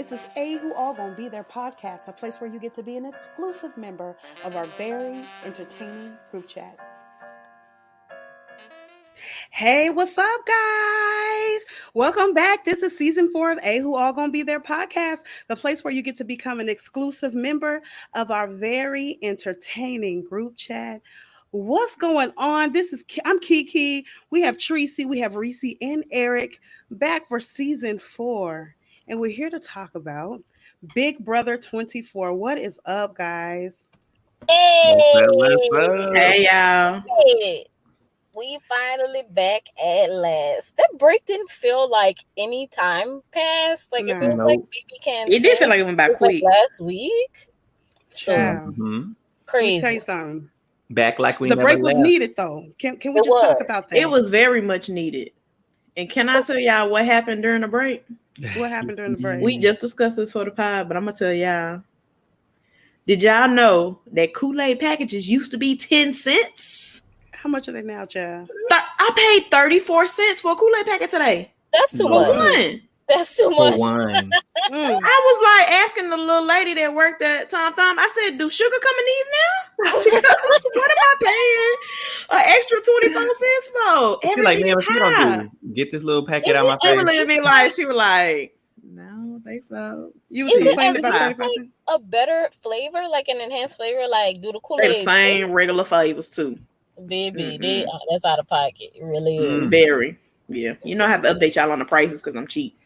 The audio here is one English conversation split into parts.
This is A Who All Gonna Be Their podcast, a place where you get to be an exclusive member of our very entertaining group chat. Hey, what's up, guys? Welcome back. This is season 4 of A Who All Gonna Be Their podcast, the place where you get to become an exclusive member of our very entertaining group chat. What's going on? I'm Kiki. We have Tracy, we have Reese, and Eric back for season 4. And we're here to talk about Big Brother 24. What is up, guys? Hey, What's up? Hey y'all. hey, we finally back at last. That break didn't feel like any time passed. Like it feels like BB Can. It did feel like it went by quick. Last week. So Let me crazy. tell you something. Back like we The never break was left. needed, though. Can we just talk about that? It was very much needed. And can I tell y'all what happened during the break? What happened during the break? We just discussed this for the pod, but I'm gonna tell y'all. Did y'all know that Kool-Aid packages used to be 10 cents? How much are they now, child? I paid 34 cents for a Kool-Aid packet today. That's too Lord. much. That's too much. For one. I was like asking the little lady that worked at Tom Thumb. I said, "Do sugar come in these now? Because what am I paying an extra 24 cents for? She's Everything like, man, is what you high." gonna do? Get this little packet out my She was face. looking at me like, she was like, "No, I don't think so." You was Is it complaining about like 30%? a better flavor, like an enhanced flavor? Like do the They Kool-Aid the same regular flavors too. baby? That's out of pocket. It really is. Very. Yeah. You know I have to update y'all on the prices because I'm cheap.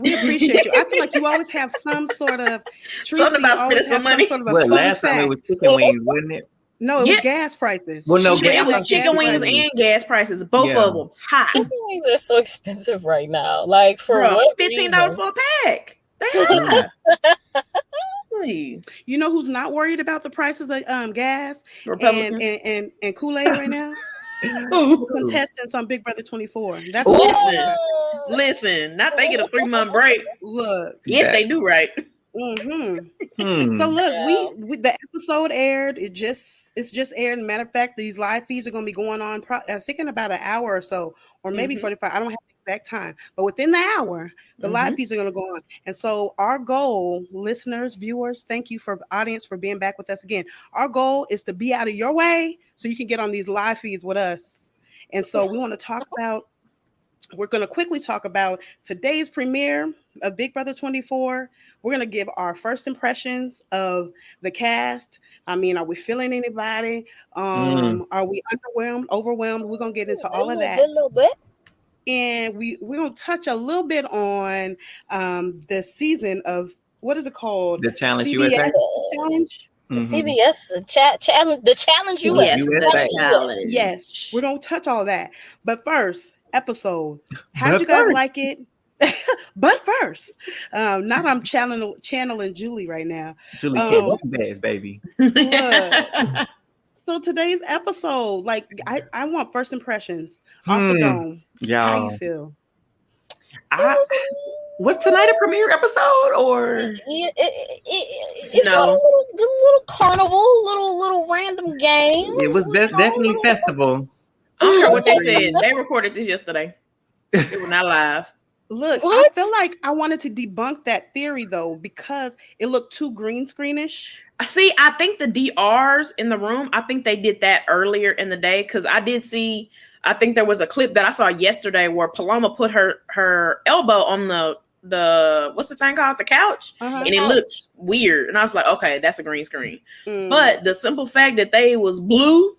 We appreciate you. I feel like you always have some sort of Something about always spending some have money. sort of a Well, fun last time it fact. was chicken wings, wasn't it? No, it was Yeah. gas prices. Well, no, It gas was prices. chicken wings prices. and gas prices. Both Yeah. of them high. Chicken wings are so expensive right now. Like for Bro, what $15 reason? for a pack. They high. Please. You know who's not worried about the prices of gas Republican. and Kool-Aid right now? Ooh. Contestants on Big Brother 24. That's Ooh. what Listen, not they get a 3-month break. look. If they do right. So look, we the episode aired. It's just aired. Matter of fact, these live feeds are going to be going on. I think in about an hour or so, or maybe 45. I don't have the exact time, but within the hour, the live feeds are going to go on. And so our goal, listeners, viewers, thank you for audience for being back with us again. Our goal is to be out of your way so you can get on these live feeds with us. And so we want to talk about. We're going to quickly talk about today's premiere of Big Brother 24. We're going to give our first impressions of the cast. I mean, are we feeling anybody? Are we underwhelmed, overwhelmed? We're going to get into all of that. A little bit. And we're going to touch a little bit on the season of, what is it called? The Challenge CBS USA. Challenge? CBS challenge, the Challenge US. USA. Challenge. Yes, we're going to touch all that. But first, episode. How did you guys like it? But first, not I'm channeling Julie right now. Julie Kim, best baby. Look, so today's episode, like I want first impressions off the dome. How Y'all. you feel? Was tonight a premiere episode or? It felt a little carnival, little random games. It was definitely festival. I don't care what they said. They recorded this yesterday. It was not live. Look, What? I feel like I wanted to debunk that theory though because it looked too green screenish. See, I think the DRs in the room, I think they did that earlier in the day because I did see, I think there was a clip that I saw yesterday where Paloma put her elbow on the what's the thing called? The couch. And it looks weird. And I was like, okay, that's a green screen. But the simple fact that they was blue,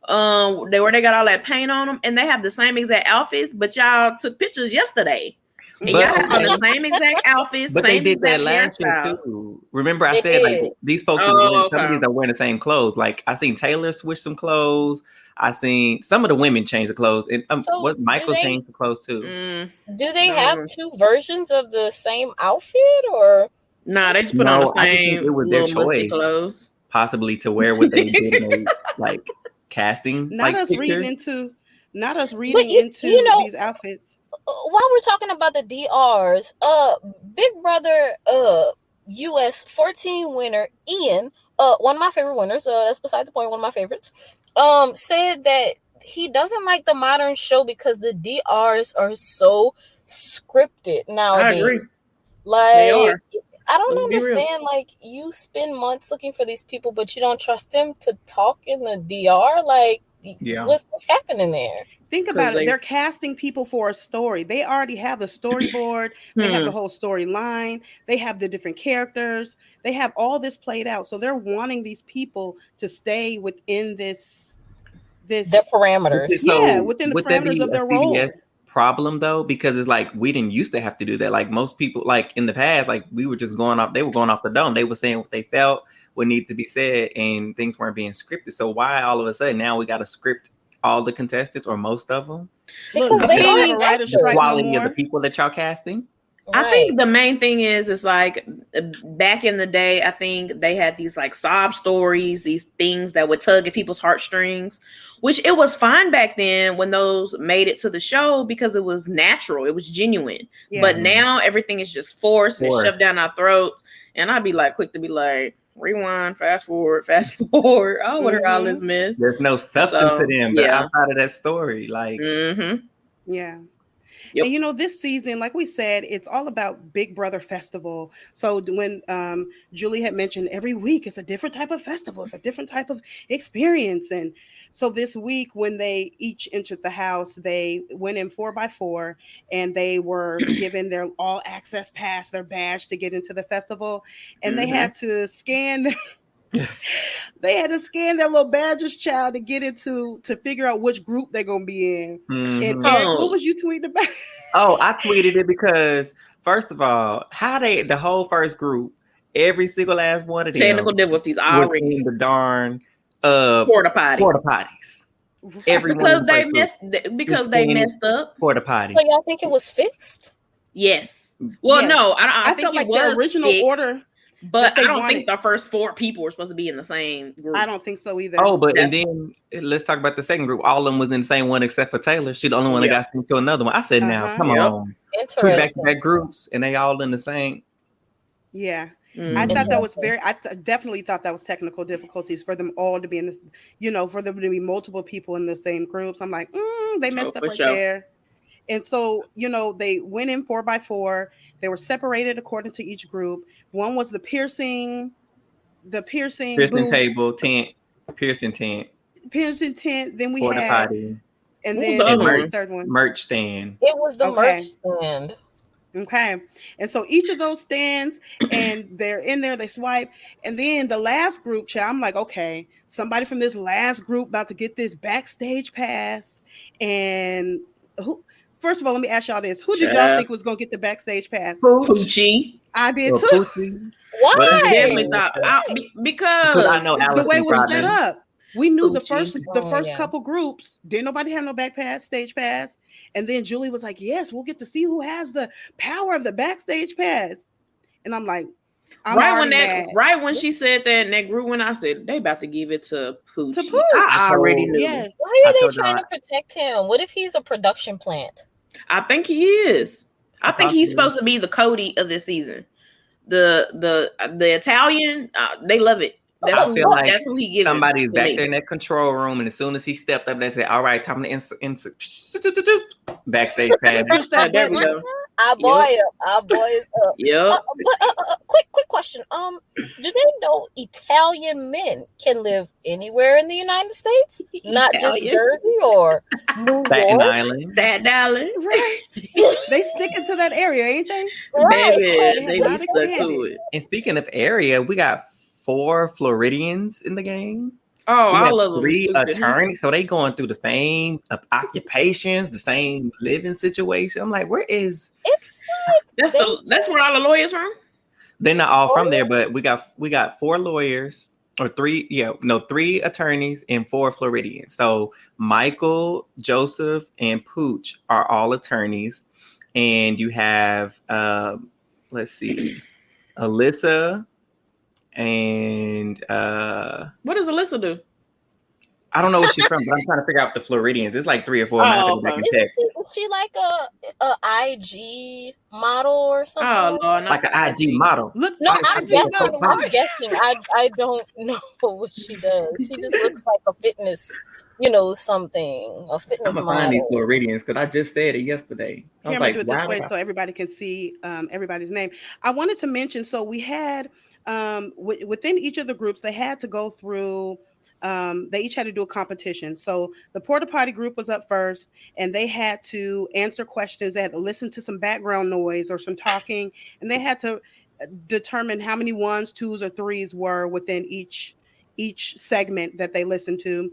they got all that paint on them and they have the same exact outfits, but y'all took pictures yesterday. And y'all have on the same exact outfits, But same they did that exact last year hairstyles. too. Remember, I They said did. like these folks, some of these are wearing the same clothes. Like I seen Taylor switch some clothes. I seen some of the women change the clothes, and So what Michael do they- changed the clothes too. Do they have two versions of the same outfit or? Nah, they just put on the I just think same it was their little musty choice. clothes. Possibly to wear what they did, in their, like casting. Not us pictures. reading into you know, these outfits. While we're talking about the DRs, Big Brother US 14 winner Ian, one of my favorite winners, that's beside the point, one of my favorites, said that he doesn't like the modern show because the DRs are so scripted nowadays. I agree. They are. I don't Let's be real. understand. Like, you spend months looking for these people, but you don't trust them to talk in the DR. Like, what's happening there? Think about it. They're casting people for a story. They already have the storyboard. They have the whole storyline. They have the different characters. They have all this played out. So they're wanting these people to stay within their parameters. Within the parameters of their role. Problem though, because it's like we didn't used to have to do that. Like most people, like in the past, like we were just going off. They were going off the dome. They were saying what they felt, what needed to be said, and things weren't being scripted. So why all of a sudden now we got to script all the contestants or most of them? Because they have a writer's strike. Quality of the people that y'all casting. Right. I think the main thing is like back in the day, I think they had these like sob stories, these things that would tug at people's heartstrings, which it was fine back then when those made it to the show because it was natural, it was genuine. Yeah. But now everything is just forced and shoved down our throats. And I'd be like quick to be like, rewind, fast forward. I would hear all this mess. There's no substance to them, but outside of that story, like yeah. Yep. And you know, this season, like we said, it's all about Big Brother Festival. So when Julie had mentioned every week it's a different type of festival, it's a different type of experience. And so this week when they each entered the house, they went in 4x4 and they were given their all access pass, their badge to get into the festival. And they had to scan they had to scan their little badges, child, to get into to figure out which group they're gonna be in. And Eric, what was you tweeting about? I tweeted it because first of all, the whole first group, every single last one of them technical difficulties already in the darn porta potties. Because they messed up porta potty. So y'all think it was fixed? Yes. Well, no, I think felt like it was the original fixed. Order. But I don't think the first 4 people were supposed to be in the same group. I don't think so either. Oh, but and then let's talk about the second group. All of them was in the same one except for Taylor. She's the only one that got sent to another one. I said, now, come on. 2 back-to-back groups, and they all in the same. Yeah. I thought that was definitely thought that was technical difficulties for them all to be in this, for them to be multiple people in the same groups. I'm like, they messed up there. And so, they went in 4x4. They were separated according to each group. One was the piercing booth. Table, tent, piercing tent. Then we porta had, potty. And then the third one. Merch stand. It was the merch stand. Okay. And so each of those stands, and they're in there, they swipe. And then the last group, child, I'm like, okay, somebody from this last group about to get this backstage pass. And first of all, let me ask y'all this. Who did y'all think was going to get the backstage pass? Poochie. I did too. Why? I definitely thought because I know the way it was set up. We knew the first couple groups, didn't nobody have no backstage pass. And then Julie was like, yes, we'll get to see who has the power of the backstage pass. And I'm like, right when she said that in that group, when I said they about to give it to Poochie. I already knew. Yes. Why are they trying to protect him? What if he's a production plant? I think he is. I think he's supposed to be the Cody of this season. The Italian, they love it. That's who he gives. Somebody's back there in that control room, and as soon as he stepped up, they said, "All right, time to insert backstage pad." There we go. Our boy up. Yep. Quick question. Do they know Italian men can live anywhere in the United States, not just Jersey or New Staten York? Island? Staten Island, right? They sticking to that area, ain't they? Right. Baby, they just stuck to it. And speaking of area, we got 4 Floridians in the game. Oh, I love them. 3 attorneys, so they going through the same occupations, the same living situation. I'm like, where is? It's like that's where all the lawyers from. They're not all from there, but we got 4 lawyers or 3 attorneys and 4 Floridians. So Michael, Joseph, and Pooch are all attorneys, and you have let's see, Alyssa. And what does Alyssa do? I don't know where she's from, but I'm trying to figure out the Floridians. It's like 3 or 4. Is she like a IG model or something? Oh, Lord, like an IG model. Look, no, I'm guessing. I don't know what she does. She just looks like a fitness something, a fitness I'm gonna find these model. Floridians because I just said it yesterday. I Here, was I'm gonna like, do it this way wow. so everybody can see everybody's name. I wanted to mention, so we had within each of the groups, they had to go through. They each had to do a competition. So the porta potty group was up first, and they had to answer questions. They had to listen to some background noise or some talking, and they had to determine how many ones, twos, or threes were within each segment that they listened to.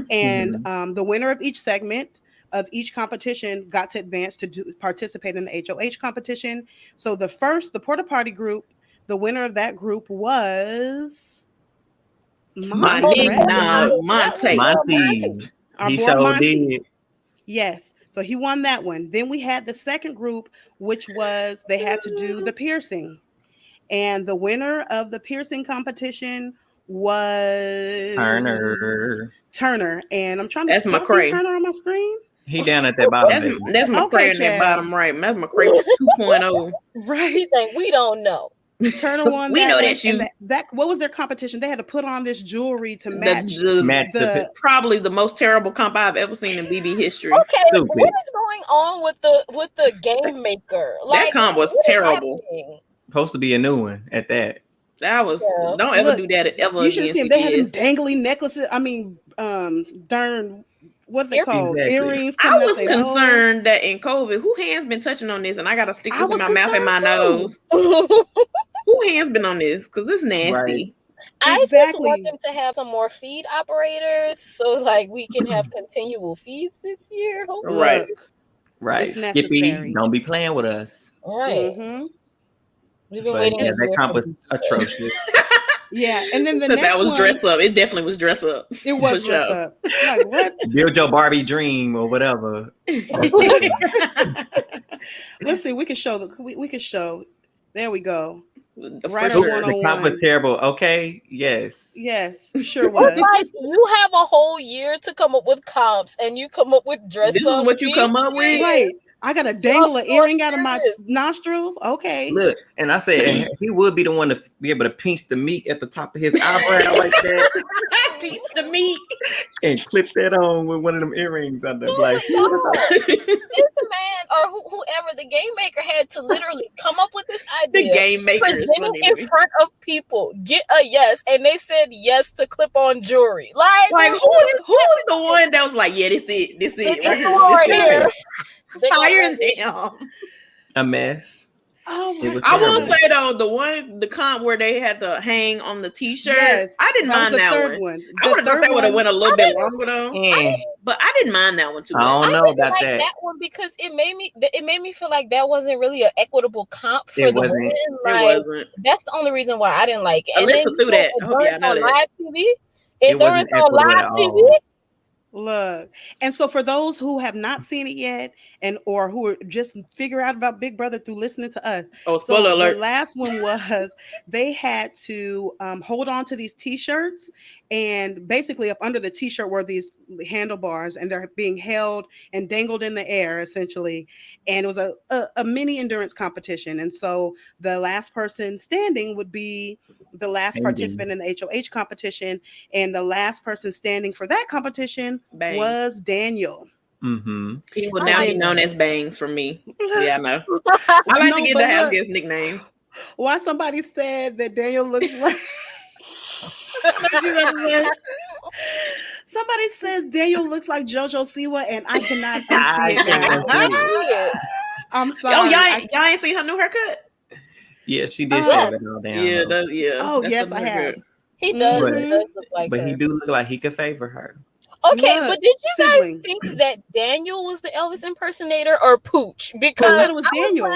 And the winner of each segment of each competition got to advance to participate in the HOH competition. So the porta potty group, the winner of that group was My Monty, correct? nigga, Monte. Monty. Our He boy showed Monty. did. Yes. So he won that one. Then we had the second group, which was they had to do the piercing. And the winner of the piercing competition was Turner. And I'm trying That's to see McCray. Turner on my screen. He down at that bottom. That's McCray Okay, in that Chad. bottom right. That's McCray 2.0. Right. He think we don't know. Turner won. We that know one, that's you. and that what was their competition? They had to put on this jewelry to match the probably the most terrible comp I've ever seen in BB history. Okay, Stupid. What is going on with the game maker? Like, that comp was terrible. Supposed to be a new one at that. That was don't ever do that ever. You should have seen they had them dangly necklaces. I mean, darn. What's it called? Exactly. Earrings. I was concerned that in COVID, who hands been touching on this, and I got to stick this in my mouth and my nose. Who hands been on this? Because it's nasty. Right. I just want them to have some more feed operators, so like we can have continual feeds this year. Hopefully. Right. Skippy, don't be playing with us. Right. We've been waiting. Yeah, that comp was atrocious. Yeah, and then the so next that was one, dress up. It definitely was dress up. It was dress up. Like what? Build your Barbie dream or whatever. Let's see. We could show we could show. There we go. Right, sure. The comp was terrible. Okay. Yes. Sure was. Like you have a whole year to come up with comps, and you come up with dress. This is what you come up with, right? I got to dangle an earring out of my nostrils. Okay. Look, and I said he would be the one to be able to pinch the meat at the top of his eyebrow like that. Pinch the meat and clip that on with one of them earrings on the like. This man or whoever the game maker had to literally come up with this idea. The game maker present it in front of people, get a yes, and they said yes to clip on jewelry. Like who was the one that was like, yeah, this it right here. Higher them. A mess. Oh, I will say though, the comp where they had to hang on the t-shirt, I didn't mind that one. I would have thought that would have went a little bit longer though. But I didn't mind that one too. I don't know about that one because it made me feel like that wasn't really an equitable comp for the women. Like, it wasn't. That's the only reason why I didn't like it. Alyssa threw that. I hope y'all know that. Live TV. It wasn't on live TV. Look, and so for those who have not seen it yet, or who are just figure out about Big Brother through listening to us. Oh, spoiler alert! The last one was they had to hold on to these T-shirts, and basically up under the T-shirt were these handlebars, and they're being held and dangled in the air essentially. And it was a mini endurance competition, and so the last person standing would be the last participant in the HOH competition, and the last person standing for that competition was Daniel. He will now be known as Bangs from me. So yeah, I know. I like to get the house guest nicknames. Why somebody said that Daniel looks like somebody says Daniel looks like JoJo Siwa, and I cannot unsee it. I'm sorry. Oh, y'all ain't seen her new haircut? Yeah, she did shave it all down. Yeah. Oh, yes, I have. He does. He does look like but her. he do look like he could favor her. Okay, but did you guys think that Daniel was the Elvis impersonator or Pooch? Because I thought it was Daniel.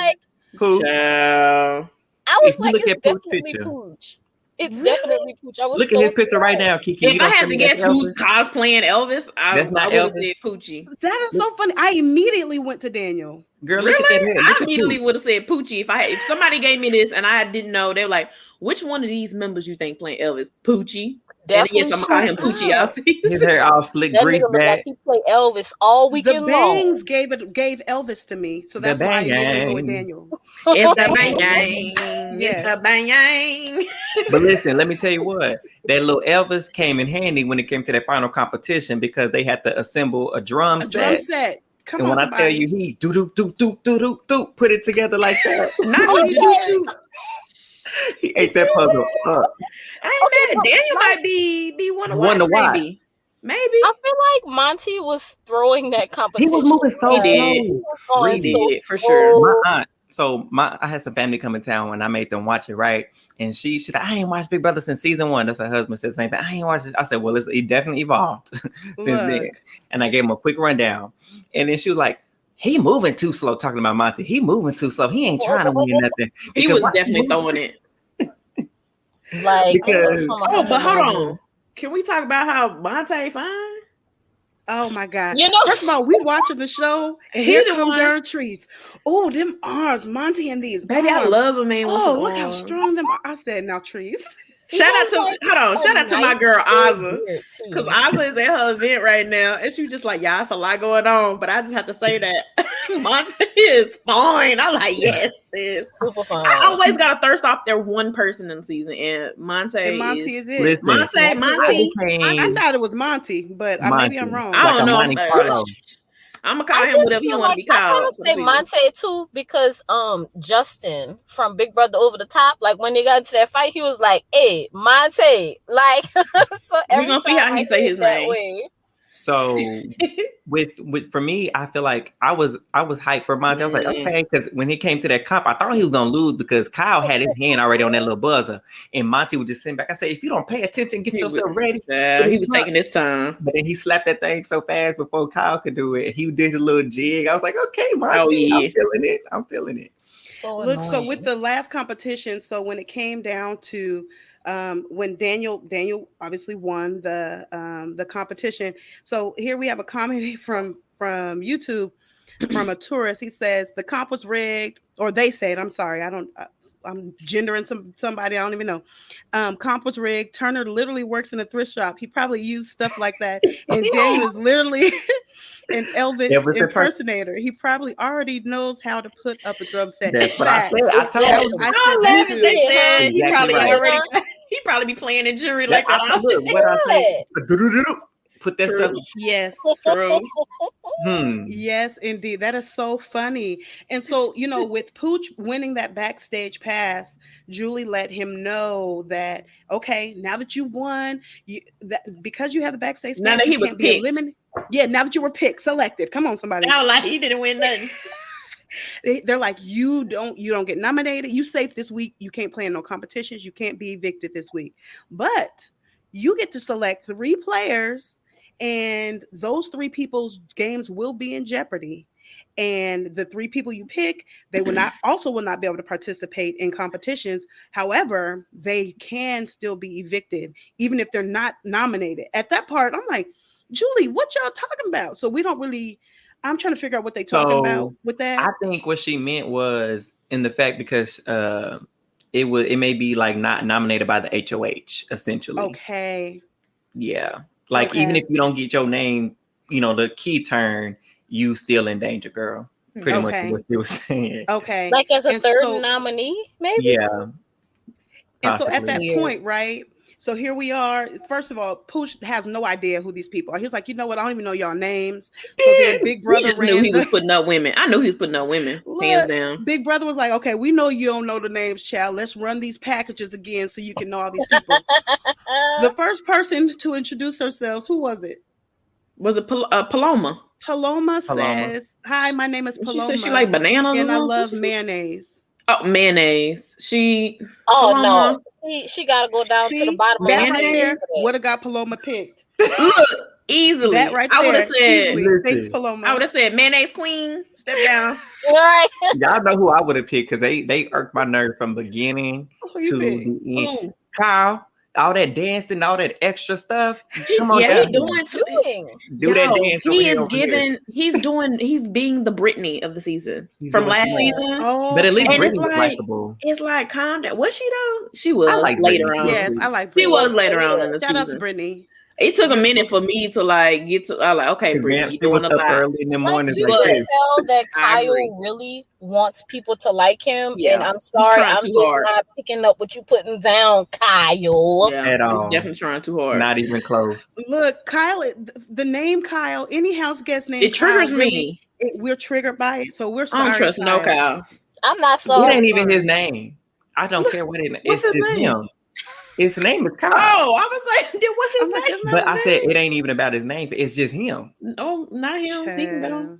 Pooch. I was like, it's definitely picture. Pooch. It's definitely Pooch. I was look at his picture right now, Kiki. If I had to guess who's cosplaying Elvis, I would have said Poochie. That is so funny. I immediately went to Daniel. Girl, look at that hair. I immediately would have said Poochie if somebody gave me this and I didn't know. They were like, "Which one of these members you think playing Elvis?" Poochie. Definitely. Yes, I'm gonna call him Poochie all season. His hair all slick, That greased nigga look back. like he play Elvis all The weekend bangs long. gave Elvis to me, so The that's why I bang immediately go with gang. Daniel. It's the Bang bang gang. gang. Yes. It's the bang gang. But listen, let me tell you what. That little Elvis came in handy when it came to that final competition because they had to assemble a drum set. Come And on, when somebody. I tell you he do put it together like that. Not Oh, he you do. He ate that puzzle up. I ain't mad. Daniel might be one to watch, maybe. Maybe. I feel like Monty was throwing that He competition. was moving so He did. slow. was going He so did, for sure. My aunt. So I had some family come in town and I made them watch it, right? And she said, I ain't watched Big Brother since season 1. That's her husband said the same thing. I ain't watched it. I said, well, it definitely evolved since then. And I gave him a quick rundown. And then she was like, he moving too slow, talking about Monty. He moving too slow. He ain't trying to win nothing. He was definitely throwing it. like Because but hold on. Can we talk about how Monte fine? Oh my God. You know, first of all, we watching the show and He here the come one. Darn Trees. Oh, them arms, Monty and these Baby, I arms. love him, man. Oh, look how strong them are. I said, now Trees. Shout out to my girl Ozza, because Ozza is at her event right now, and she was just like, "Yeah, it's a lot going on," but I just have to say that Monte is fine. I'm like, yes, sis. Super fine. I always gotta thirst off their one person in the season, and Monte is it. Listen, Monte. I thought it was Monty, but maybe I'm wrong. I don't know. Monte I'm gonna call him whatever he want to be called. I want to say Monte too because Justin from Big Brother Over the Top, like when they got into that fight, he was like, "Hey, Monte," like. So we're gonna see how he say his name. Way. So with for me, I feel like I was hyped for Monte. I was like, okay, because when he came to that comp, I thought he was gonna lose because Kyle had his hand already on that little buzzer, and Monte was just sitting back. I said, if you don't pay attention, get yourself ready. Yeah, he was taking his time, but then he slapped that thing so fast before Kyle could do it. He did a little jig. I was like, okay, Monte, oh, yeah. I'm feeling it. So look, so with the last competition, so when it came down to when Daniel obviously won the competition. So here we have a comment from YouTube from a tourist. He says the comp was rigged, or they said, I'm sorry, I'm gendering somebody I don't even know. Comp was rigged. Turner literally works in a thrift shop. He probably used stuff like that. And Daniel is literally an Elvis impersonator. He probably already knows how to put up a drum set. That's what I said. He probably be playing in jury like that. What I say? Put that stuff. Yes, true. Yes, indeed. That is so funny. And so, with Pooch winning that backstage pass, Julie let him know that, okay, now that you've won, because you have the backstage pass, now that he was picked. Yeah, now that you were picked, selected. Come on, somebody. Now, like he didn't win nothing. They're like, you don't get nominated. You safe this week. You can't play in no competitions. You can't be evicted this week. But you get to select 3 players, and those 3 people's games will be in jeopardy. And the 3 people you pick, they will not be able to participate in competitions. However, they can still be evicted, even if they're not nominated. At that part, I'm like, Julie, what y'all talking about? So we don't really. I'm trying to figure out what they talking about with that. I think what she meant was in the fact because it may be like not nominated by the HOH essentially. Okay. Yeah. Like even if you don't get your name, the key turn, you still in danger, girl. Pretty much what she was saying. Okay. Like as a third nominee, maybe? Yeah. And so at that point, right? So here we are. First of all, Pooch has no idea who these people are. He's like, you know what? I don't even know y'all names. So then Big Brother just knew he was putting up women. I knew he was putting up women. Hands down. Big Brother was like, okay, we know you don't know the names, child. Let's run these packages again so you can know all these people. The first person to introduce herself, who was it? Was it Paloma? Paloma says, hi, my name is Paloma. She said she like bananas and I love mayonnaise. Oh, mayonnaise. No. She got to go down to the bottom. That right there would have got Paloma picked. Look, easily. That right there. I would have said, thanks, Paloma. I would have said, mayonnaise queen, step down. Right. Y'all know who I would have picked because they irked my nerve from beginning to the end. Kyle, all that dancing, all that extra stuff. Come on, Yeah, down he here. doing Do that dance. He is over giving. here. He's being the Britney of the season He's from doing last too season. Oh, But at least And Britney it's was like likable. calm down. Was she though? She I was like later Britney. on. yes, I like She Britney. was later on in the Shout out to season. Brittany. It took a minute for me to like get to. I like, okay, Brittany, She you was doing a up lot. early in the morning. You Like can this. tell that I agree. Kyle really wants people to like him, Yeah. and I'm He's sorry, trying I'm too just hard. not picking up what you putting down, Kyle. Yeah, At he's all. definitely trying too hard. Not even close. Look, Kyle, the name Kyle, any house guest name It triggers Kyle, me. We're triggered by it, so we're I sorry. don't trust no Kyle. I'm not It sorry. ain't even his name. I don't care what it is. What's It's his just name? him. His name is Kyle. Oh, I was like, what's his I'm like, name? isn't that But his I said name? it ain't even about his name. It's just him. No, not him. He can go. Child.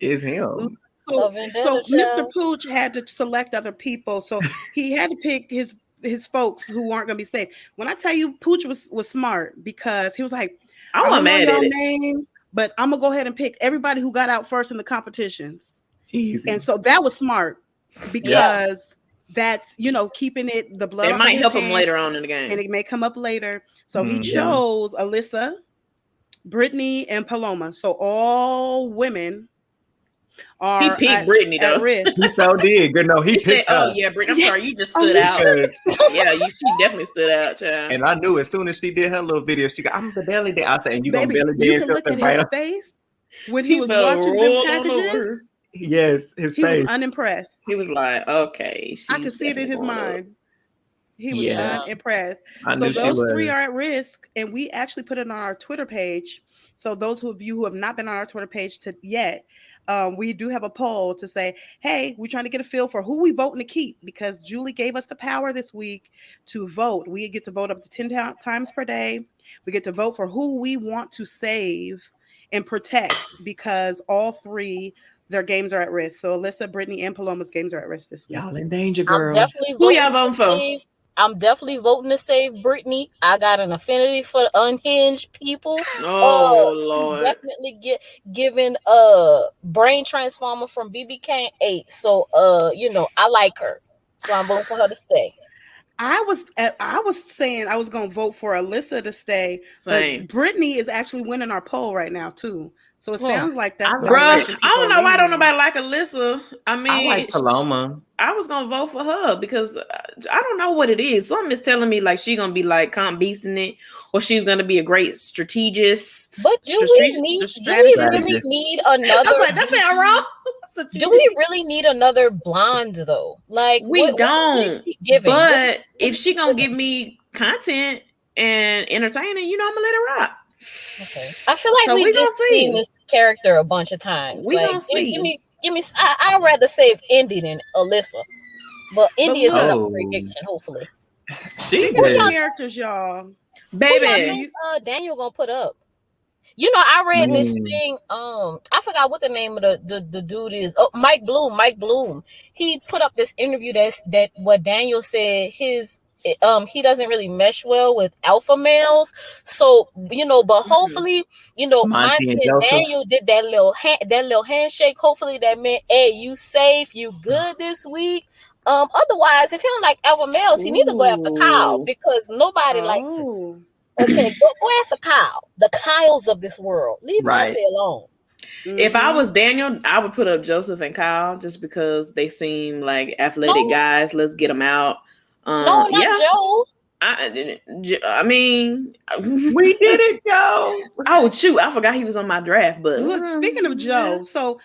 It's him. So Vendetta, Mr. child. Pooch had to select other people, so he had to pick his folks who weren't going to be safe. When I tell you, Pooch was smart because he was like, I don't wasn't know mad y'all at it. names, but I'm gonna go ahead and pick everybody who got out first in the competitions. Easy. And so that was smart because that's keeping it the blood. It off might of his help him hand, later on in the game. and it may come up later. So he Mhm. chose Alyssa, Brittany, and Paloma. So all women are He picked Brittany at though. risk. He so did. Good. No, he He said, picked "Oh her. yeah, Brittany. I'm sorry, you just Oh, stood he out. should. Yeah, she definitely stood out, child." And I knew as soon as she did her little video, she got, I'm the belly dance. I said, and you Baby, gonna belly you dance can look up at and bite his her? face when he was better watching them roll on over. packages. Yes, his He was face. unimpressed. He was like, "Okay, I could see it in his mind. He was Yeah. unimpressed. I So knew she those was. three are at risk, and we actually put it on our Twitter page. So those of you who have not been on our Twitter page yet, we do have a poll to say, hey, we're trying to get a feel for who we voting to keep because Julie gave us the power this week to vote. We get to vote up to 10 times per day. We get to vote for who we want to save and protect because all three, their games are at risk. So Alyssa, Brittany, and Paloma's games are at risk this week. Y'all in danger, I'm girls. definitely Who y'all voting for? I'm definitely voting to save Brittany. I got an affinity for unhinged people. Oh Lord. Definitely giving brain transformer from BBK 8. So I like her. So I'm voting for her to stay. I was saying I was going to vote for Alyssa to stay, Same. but Brittany is actually winning our poll right now too. So it sounds like that's the Bro, direction I don't know why don't leaning. nobody like Alyssa. I mean, I like Paloma. I was gonna vote for her because I don't know what it is. Something is telling me like she's gonna be like Comp Beasting it, or she's gonna be a great strategist. But do we really need another? I was like, that's not wrong. Do we really need another blonde though? Like we don't. But if she gonna give me content and entertaining, I'm gonna let her rock. Okay. I feel like we just seen this character a bunch of times. We like, gonna see. Give me. I'd rather save Indy than Alyssa, but Indy is up for prediction. Hopefully, she got characters, y'all. Baby, Daniel gonna put up. I read this thing. I forgot what the name of the dude is. Oh, Mike Bloom. Mike Bloom. He put up this interview that what Daniel said he doesn't really mesh well with alpha males. So but hopefully Monty and Daniel did that little handshake. Hopefully that meant, hey, you safe, you good this week. Otherwise, if he don't like alpha males, he need to go after Kyle because nobody likes him. Okay, go after Kyle. The Kyles of this world. Leave Monty alone. If I was Daniel, I would put up Joseph and Kyle just because they seem like athletic guys. Let's get them out. No, not Joe. I mean, we did it, Joe. Oh shoot, I forgot he was on my draft. But look, speaking of Joe, so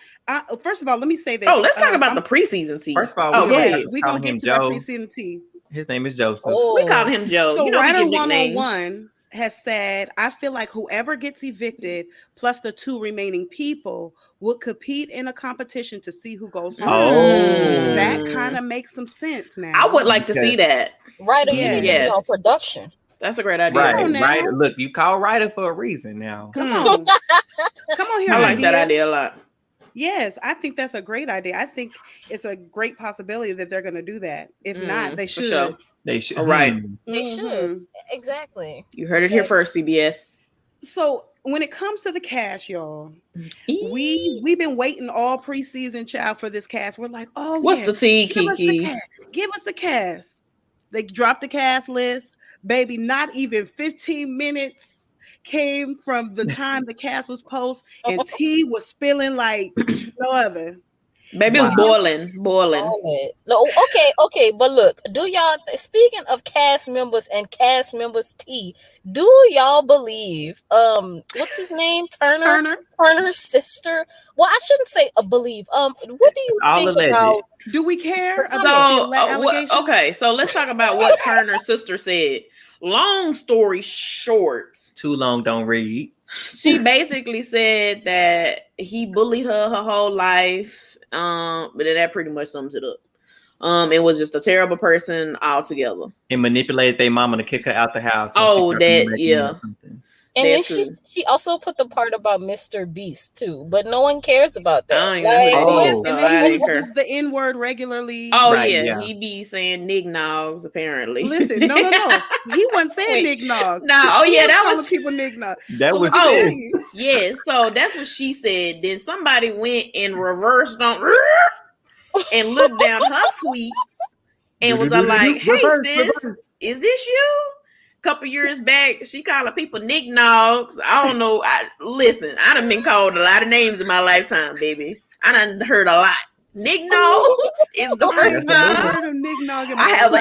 first of all, let me say this. Oh, let's talk about the preseason tea. First of all, we're gonna get to that preseason tea. His name is Joseph. We called him Joe. So Writer 101 has said, I feel like whoever gets evicted plus the two remaining people will compete in a competition to see who goes home. Oh, that kind of makes some sense now. I would like to see that. Ryder, you need to be on production. That's a great idea. Right. Look, you call Ryder for a reason now. Come on. Come on here. I like that idea a lot. Yes, I think that's a great idea. I think it's a great possibility that they're going to do that. If not, they should. Sure. They should. All right. They should. Exactly. You heard it here first, CBS. So when it comes to the cast, y'all, we've been waiting all preseason, child, for this cast. We're like, oh, what's the tea, Kiki? Give us the cast. They dropped the cast list. baby, not even 15 minutes came from the time the cast was post, and tea was spilling like no other. Baby, it was boiling. No, okay, but look, do y'all, speaking of cast members and cast members tea, do y'all believe what's his name? Turner's sister? Well, I shouldn't say believe. What do you think about? Do we care So about okay, so let's talk about what Turner's sister said. Long story short, too long don't read. She basically said that he bullied her whole life. But then that pretty much sums it up. It was just a terrible person altogether. And manipulated their mama to kick her out the house. Oh, that, yeah. And then she also put the part about Mr. Beast too, but no one cares about that. I don't and then he uses the N-word regularly. Oh, right, yeah, he be saying nignogs apparently. Listen, no, he wasn't saying nignogs. No, that was people nignog. That was yeah. So that's what she said. Then somebody went and reversed on and looked down her tweets and was like, "Hey, sis, is this you?" Couple years back, she calling people knick-knocks. I don't know. Listen, I done been called a lot of names in my lifetime, baby. I done heard a lot. Knick-knocks is the first time I have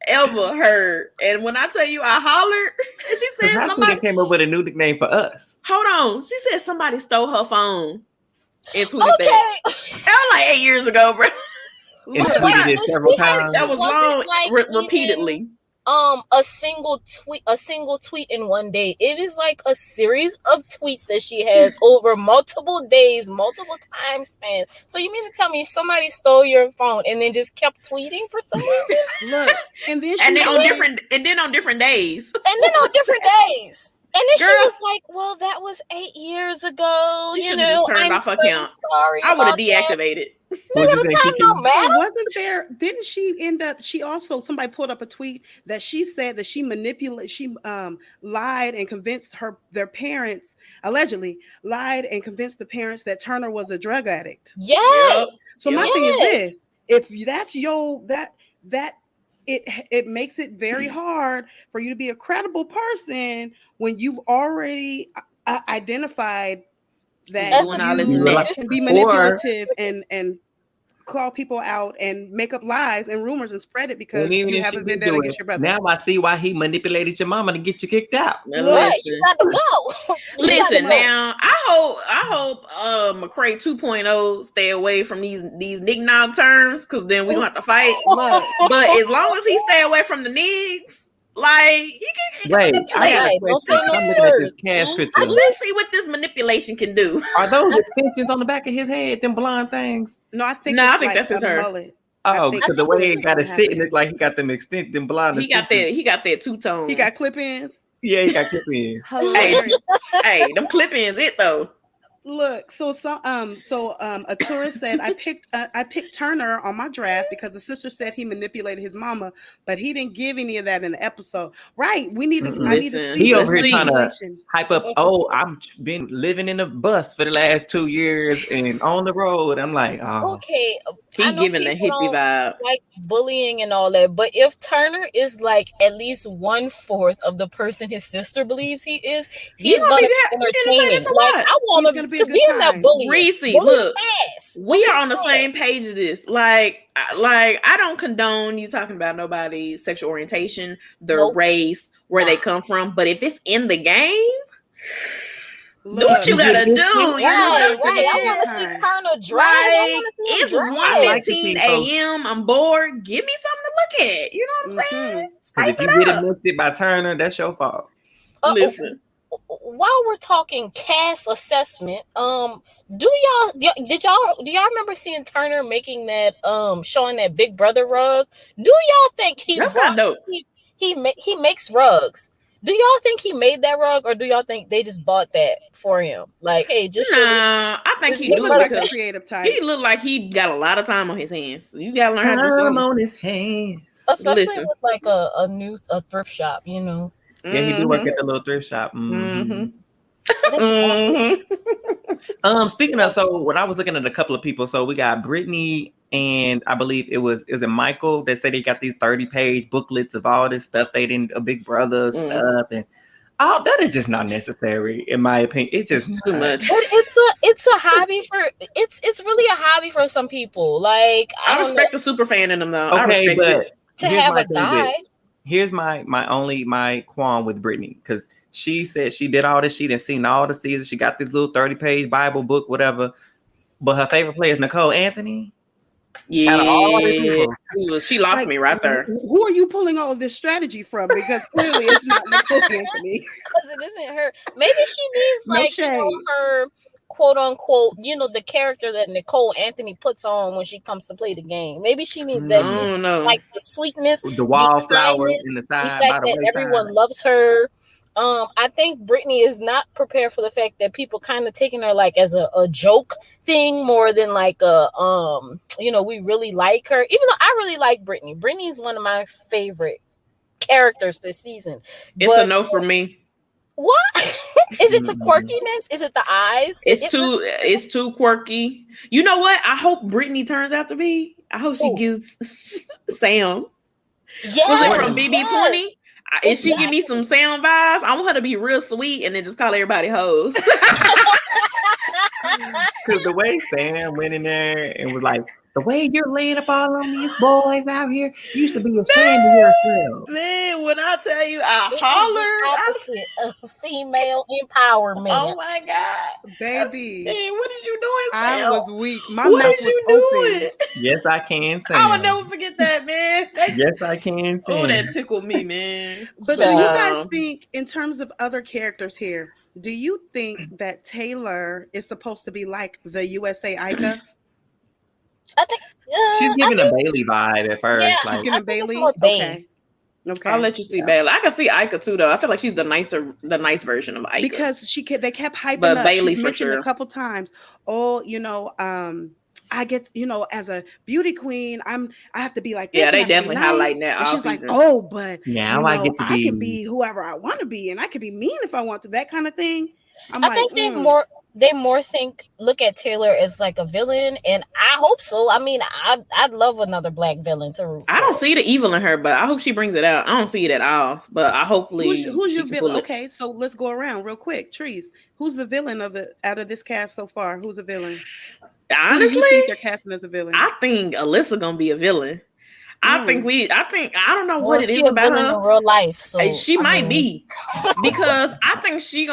ever heard. And when I tell you I hollered, and she said somebody came up with a new nickname for us. Hold on. She said somebody stole her phone and tweeted that. That was like 8 years ago, bro. And tweeted it several times. That was long, repeatedly. A single tweet in one day. It is like a series of tweets that she has over multiple days, multiple time spans. So you mean to tell me somebody stole your phone and then just kept tweeting for some reason? Look, and then on different days. And then she was like, "Well, that was 8 years ago. She should have just turned off her account. I would have deactivated." Wasn't there? Didn't she end up? She also, somebody pulled up a tweet that she said that she lied and convinced their parents, allegedly lied and convinced the parents that Turner was a drug addict. Yes. So my thing is this: if that's it makes it very hard for you to be a credible person when you've already identified that you can be manipulative and call people out and make up lies and rumors and spread it because you haven't been there against your brother. Now I see why he manipulated your mama to get you kicked out. Right, you got to go. Listen, now I hope McCray 2.0 stay away from these knick-knock terms because then we don't have to fight. But as long as he stay away from the niggas, like he can. Wait, don't say no words. Let's see what this manipulation can do. Are those extensions on the back of his head? Them blonde things? No, I think that's his hair. Mullet. Oh, because the way he got it sitting, it's like he got them extended, them blonde. He got that two-tone. He got clip-ins. Yeah, he got clip-ins. hey, them clip-ins, it though. Look, so a tourist said I picked Turner on my draft because the sister said he manipulated his mama, but he didn't give any of that in the episode. Right? I need to see. He over here trying to hype up. Oh, I've been living in a bus for the last 2 years and on the road. I'm like, oh, okay. He giving the hippie vibe, like bullying and all that. But if Turner is like at least 1/4 of the person his sister believes he is, he's gonna be entertaining. Like I want him to be in that bully. Reese, look, we are on the same page of this. Like I don't condone you talking about nobody's sexual orientation, their race, where they come from. But if it's in the game, do what you gotta do. I want to see Turner drive. It's 1:15 a.m. I'm bored. Give me something to look at. You know what I'm saying? If you get missed by Turner, that's your fault. Listen. While we're talking cast assessment, do y'all remember seeing Turner making that showing that Big Brother rug? Do y'all think he makes rugs? Do y'all think he made that rug, or do y'all think they just bought that for him? Like, hey, just I think he do like a creative type. He looked like he got a lot of time on his hands. So you gotta learn how to do something on his hands, especially with like a thrift shop, you know. Yeah, he do work at the little thrift shop. Mm-hmm. Speaking of, so when I was looking at a couple of people, so we got Brittany and I believe it was Michael that said he got these 30-page booklets of all this stuff they didn't, a Big Brother stuff, and that is just not necessary in my opinion. It's just too much. But it's a hobby for it's really a hobby for some people. Like I respect the super fan in them though. Okay, I respect but it. To have a guide. Here's my qualm with Brittany, because she said she did all this, she didn't seen all the seasons, she got this little 30-page Bible book, whatever. But her favorite player is Nicole Anthony. Yeah, she lost me right there. Who are you pulling all of this strategy from? Because clearly it's not Nicole Anthony. Because it isn't her. Maybe she needs her quote unquote, the character that Nicole Anthony puts on when she comes to play the game. Maybe she needs that. She's like the sweetness, the wallflower in the side, the fact that everyone loves her. I think Brittany is not prepared for the fact that people kind of taking her like as a joke thing more than like we really like her. Even though I really like Brittany. Brittany is one of my favorite characters this season. It's a no for me. What? Is it the quirkiness? Is it the eyes? It's too quirky. You know what? I hope Brittany turns out to be. I hope she gives Sam. Yeah. Was it from BB20? If she give me some Sam vibes, I want her to be real sweet and then just call everybody hoes. Because the way Sam went in there and was like, the way you're laying up all on these boys out here, you used to be ashamed of yourself. Man, when I tell you, I hollered. Of female empowerment. Oh my God, baby! Man, what is you doing, Sam? I was weak. My mouth was open. Yes, I can, Sam. I would never forget that, man. Yes, I can, Sam. Oh, that tickled me, man. But do you guys think, in terms of other characters here, do you think that Taylor is supposed to be like the USA Ica? I think she's giving a Bailey vibe at first. Yeah, like, she's giving Bailey. Okay. I'll let you see Bailey. I can see Ica too, though. I feel like she's the nice version of Ica because they kept hyping but up. Bailey she's for mentioned sure. a couple times. I get, as a beauty queen, I have to be like this. Yeah, they definitely highlighting that. And she's season. like, but now I get to be. I can be whoever I want to be, and I can be mean if I want to. That kind of thing. I think they more look at Taylor as like a villain, and I hope so. I mean, I'd love another black villain to root. I don't see the evil in her, but I hope she brings it out. I don't see it at all, but I hopefully who's your villain? Okay, so let's go around real quick. Trees, who's the villain out of this cast so far? Who's a villain? Honestly, who do you think they're casting as a villain? I think Alyssa gonna be a villain. I don't know what it is about her in real life. So she might be because I think she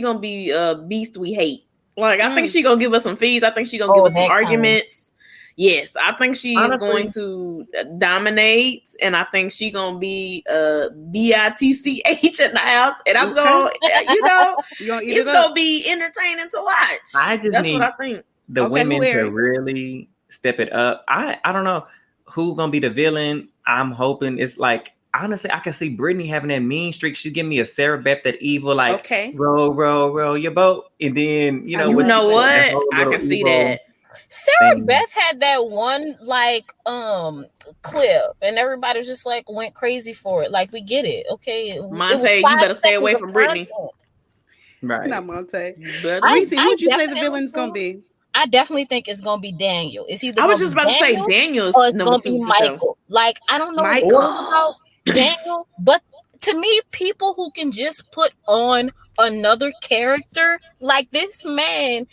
gonna be a beast we hate. Like I think she gonna give us some fees. I think she gonna give us some arguments. Yes, I think she is going to dominate, and I think she gonna be BITCH in the house, and I'm going, it's gonna be entertaining to watch. That's what I think. The women to really step it up. I don't know who's gonna be the villain. I'm hoping it's like, honestly, I can see Brittany having that mean streak. She's giving me a Sarah Beth, that evil, like row your boat, and then you know what? I can see that. Sarah Beth had that one clip, and everybody was just like went crazy for it. Like, we get it, okay? Monte, you better stay away from Brittany. Right, not Monte. Reese, who'd you say the villain's gonna be? I definitely think it's gonna be Daniel. Is he? I was just about to say Daniel's or it's number gonna 2 be Michael. Sure. Like, I don't know what about Daniel, but to me, people who can just put on another character, like this man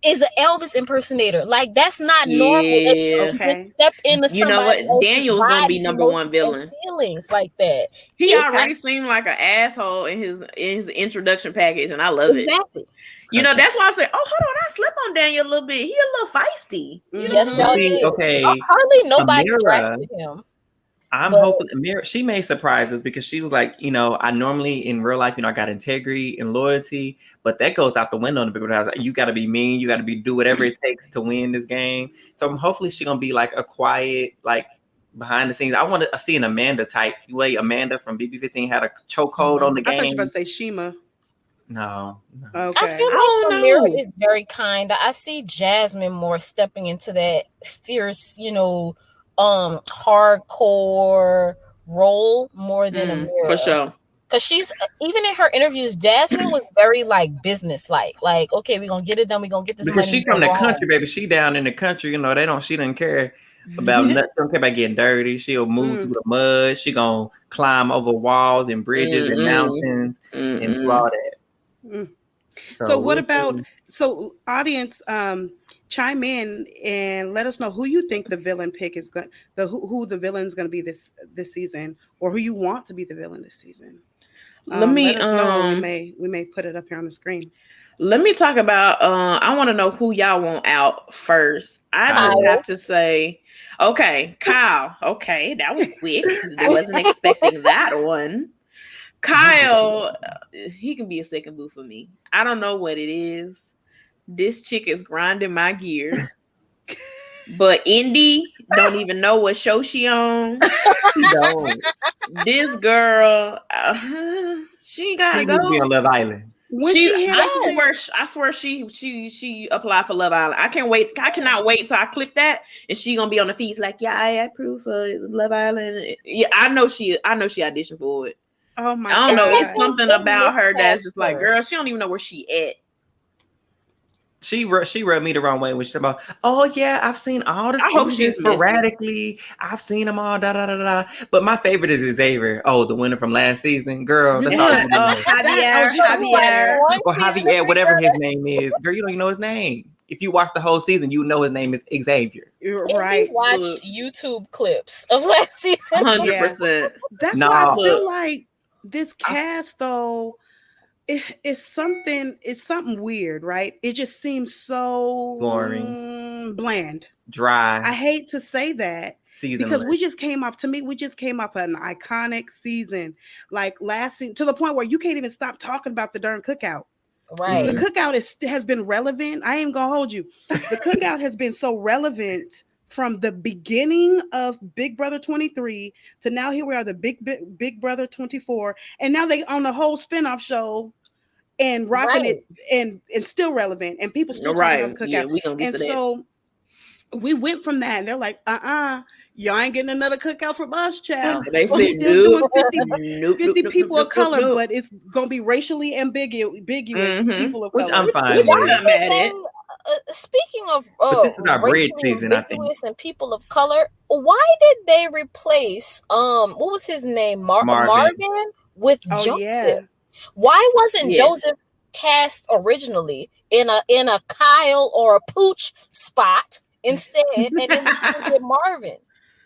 is an Elvis impersonator. Like, that's not normal. Okay. Step into you know what? Daniel's gonna be number 1 villain. Feelings like that. He already seemed like an asshole in his introduction package, and I love it. You know, that's why I said, "Oh, hold on, I slept on Daniel a little bit. He a little feisty." Yes, y'all did. Okay, hardly nobody drafted him. I'm hoping Amira, she may surprise us, because she was like, I normally in real life, I got integrity and loyalty, but that goes out the window in the Big Brother house. You got to be mean. You got to do whatever it takes to win this game. So hopefully she's going to be like a quiet, like behind the scenes. I want to see an Amanda type. Way Amanda from BB15 had a chokehold on the game. I thought you were about to say Shima. No. Okay. I feel like Amira is very kind. I see Jasmine more stepping into that fierce, hardcore role more than Amira. For sure. Because she's even in her interviews, Jasmine was very like business like okay, we're gonna get it done, we're gonna get this because money. she's from the country, baby. She down in the country, you know. She didn't care about nothing. She don't care about getting dirty. She'll move through the mud. She gonna climb over walls and bridges and mountains and do all that. So what about audience? Chime in and let us know who you think the villain pick is going. Who the villain's going to be this season, or who you want to be the villain this season. Let us know. We may put it up here on the screen. Let me talk about. I want to know who y'all want out first. I just have to say, okay, Kyle. Okay, that was quick. I wasn't expecting that one. Kyle, he can be a second boo for me. I don't know what it is. This chick is grinding my gears. But Indy don't even know what show she on. No. This girl, she gotta go. Be on Love Island. I swear she applied for Love Island. I cannot wait till I clip that and she gonna be on the feeds like, yeah, I approve for Love Island. Yeah, I know she auditioned for it. Oh my! I don't know. It's something about her that's just like, girl, she don't even know where she at. She rubbed me the wrong way when she said about, oh yeah, I've seen all the seasons sporadically. I've seen them all, da da da da. But my favorite is Xavier. Oh, the winner from last season, girl. That's all. Javier, whatever his name is, girl. You don't even know his name. If you watch the whole season, you know his name is Xavier. You're right. Watched YouTube clips of last season. 100%. That's why I feel like this cast though. It's something weird, right? It just seems so boring, bland, dry. I hate to say that because we just came off an iconic season, like last season, to the point where you can't even stop talking about the darn cookout. Right. The cookout has been relevant. I ain't gonna hold you. The cookout has been so relevant from the beginning of Big Brother 23 to now here we are, the Big Brother 24, and now they on the whole spinoff show and rocking it and still relevant and people still talking about the cookout. Yeah, we gonna get to that. So we went from that and they're like, y'all ain't getting another cookout from us, child. They said still doing 50 people of color, but it's gonna be racially ambiguous people of color. Which I'm fine with. I'm not mad at. Speaking of this is our bridge season, I think, and people of color, why did they replace what was his name, Marvin with Joseph? Yeah. Why wasn't Joseph cast originally in a Kyle or a Pooch spot instead, and then with Marvin?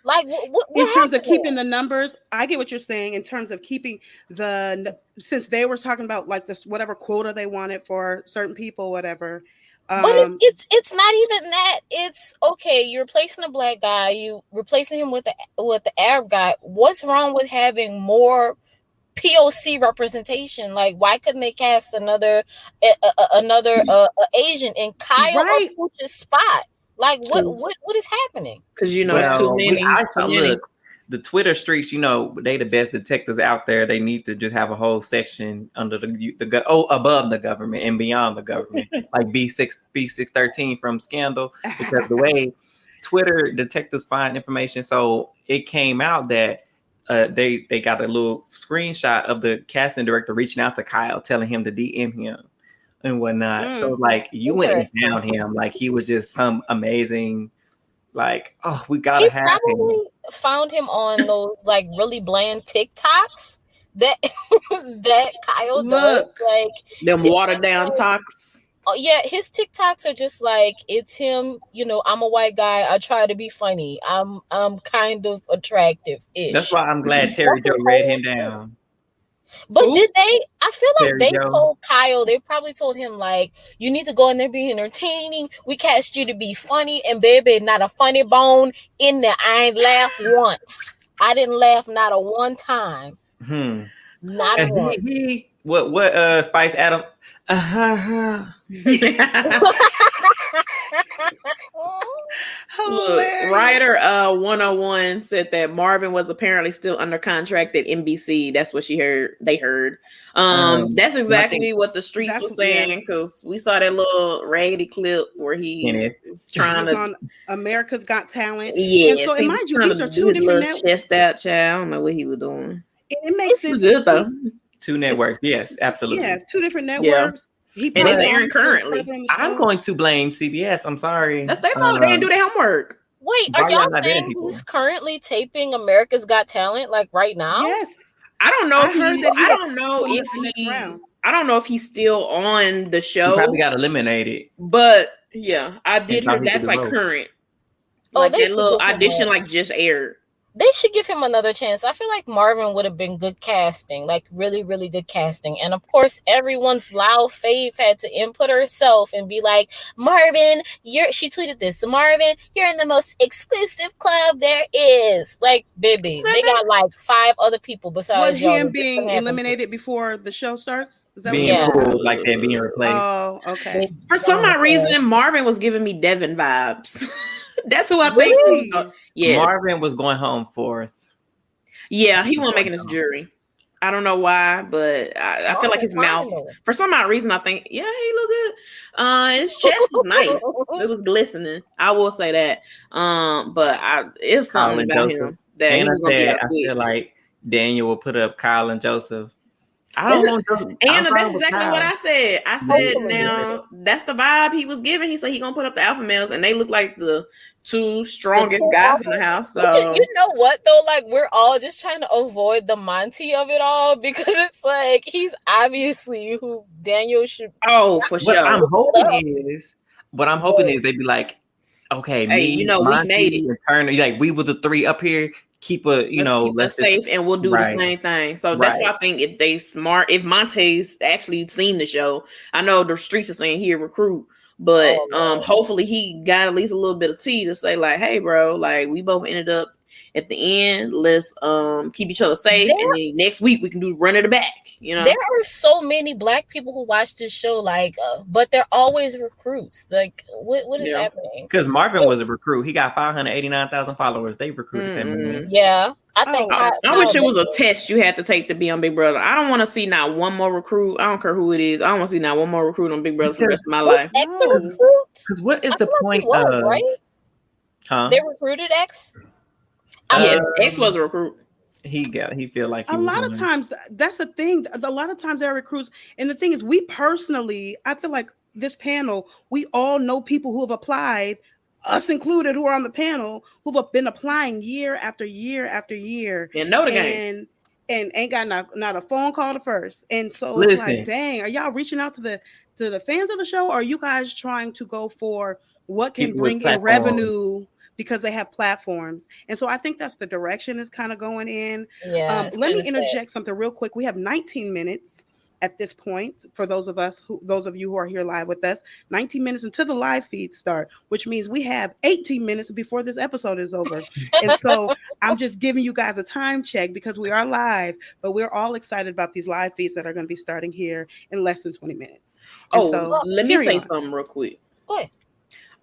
Like what in terms of keeping the numbers, I get what you're saying. In terms of keeping since they were talking about like this whatever quota they wanted for certain people, whatever. But it's not even that. It's okay. You're replacing a black guy. You replacing him with the Arab guy. What's wrong with having more POC representation? Like, why couldn't they cast another Asian in Kyle or Pooch's spot? Like, what is happening? Because it's too many. Look, the Twitter streets, they the best detectives out there. They need to just have a whole section under above the government and beyond the government, like B613 from Scandal, because the way Twitter detectives find information. So it came out that they got a little screenshot of the casting director reaching out to Kyle, telling him to DM him and whatnot. So like you went and found him, like he was just some amazing. Like, oh, we gotta have him. Found him on those like really bland TikToks that Kyle does, like them watered down talks. Oh yeah, his TikToks are just like, it's him. I'm a white guy. I try to be funny. I'm kind of attractive-ish. That's why I'm glad Terry Joe read him down. But did they? I feel like they told Kyle. They probably told him like, you need to go in there, be entertaining. We cast you to be funny, and baby, not a funny bone in there. I ain't laughed once. I didn't laugh not a one time. Not one. What Spice Adam? Look, Writer 101 said that Marvin was apparently still under contract at NBC. That's what they heard. That's exactly what the streets were saying, because we saw that little raggedy clip where he was trying to on America's Got Talent. Yeah, and so and mind you, these are two different networks. Chest out, child. I don't know what he was doing. It makes sense. Good though. 2 networks. Yes, absolutely. Yeah, 2 different networks. And it's airing currently. I'm going to blame CBS. I'm sorry. That's their fault. They didn't do their homework. Wait, are y'all saying he's currently taping America's Got Talent like right now? Yes. I don't know I don't know if he's still on the show. He probably got eliminated. But yeah, I did hear that's like current. Like that little audition like just aired. They should give him another chance. I feel like Marvin would have been good casting, like really, really good casting. And of course, everyone's loud fave had to input herself and be like, Marvin, she tweeted this. Marvin, you're in the most exclusive club there is. Like, baby, they got like 5 other people besides y'all. Was him being eliminated before the show starts? Is that being pulled, like that, being replaced? Oh, okay. For some odd reason, Marvin was giving me Devin vibes. That's who I think. Really? Yes. Marvin was going home 4th. Yeah, he wasn't making his jury. I don't know why, but I feel like his mouth, for some odd reason, I think, yeah, he looked good. His chest was nice. It was glistening. I will say that. But it was something about him that he was gonna I feel like Daniel will put up Kyle and Joseph. That's exactly what I said. I said, now that's the vibe he was giving. He said he gonna put up the alpha males, and they look like the 2 strongest guys in the house. So you know what though? Like we're all just trying to avoid the Monty of it all because it's like he's obviously who Daniel should. Oh, for sure. What I'm hoping is they be like, okay, hey, me, Monty, we made it. And Turner, like we were the 3 up here. Keep us safe, and we'll do the same thing. So that's why I think if they smart, if Monte's actually seen the show, I know the streets are saying he a recruit, but hopefully he got at least a little bit of tea to say like, hey, bro, like we both ended up at the end. Let's keep each other safe, and then next week we can do run it back. There are so many Black people who watch this show, like, but they're always recruits. Like, what is happening? Because Marvin was a recruit. He got 589,000 followers. They recruited him. Yeah, I think. I wish it was a test you had to take to be on Big Brother. I don't want to see not one more recruit. I don't care who it is. I don't want to see not one more recruit on Big Brother for the rest of my life. X a recruit? Because what is the point of? Right? Huh? They recruited X. Yes, X was a recruit. He feel like a lot of times that's the thing. A lot of times they're recruits, and the thing is, we personally, I feel like this panel, we all know people who have applied, us included, who are on the panel, who've been applying year after year after year, and know the game, and ain't got not a phone call to first. And so it's like, dang, are y'all reaching out to the fans of the show, or are you guys trying to go for what can bring in revenue? Because they have platforms. And so I think that's the direction is kind of going in. Yeah, let me interject something real quick. We have 19 minutes at this point for those of you who are here live with us, 19 minutes until the live feeds start, which means we have 18 minutes before this episode is over. And so I'm just giving you guys a time check because we are live, but we're all excited about these live feeds that are going to be starting here in less than 20 minutes. And let me say something real quick. Go ahead.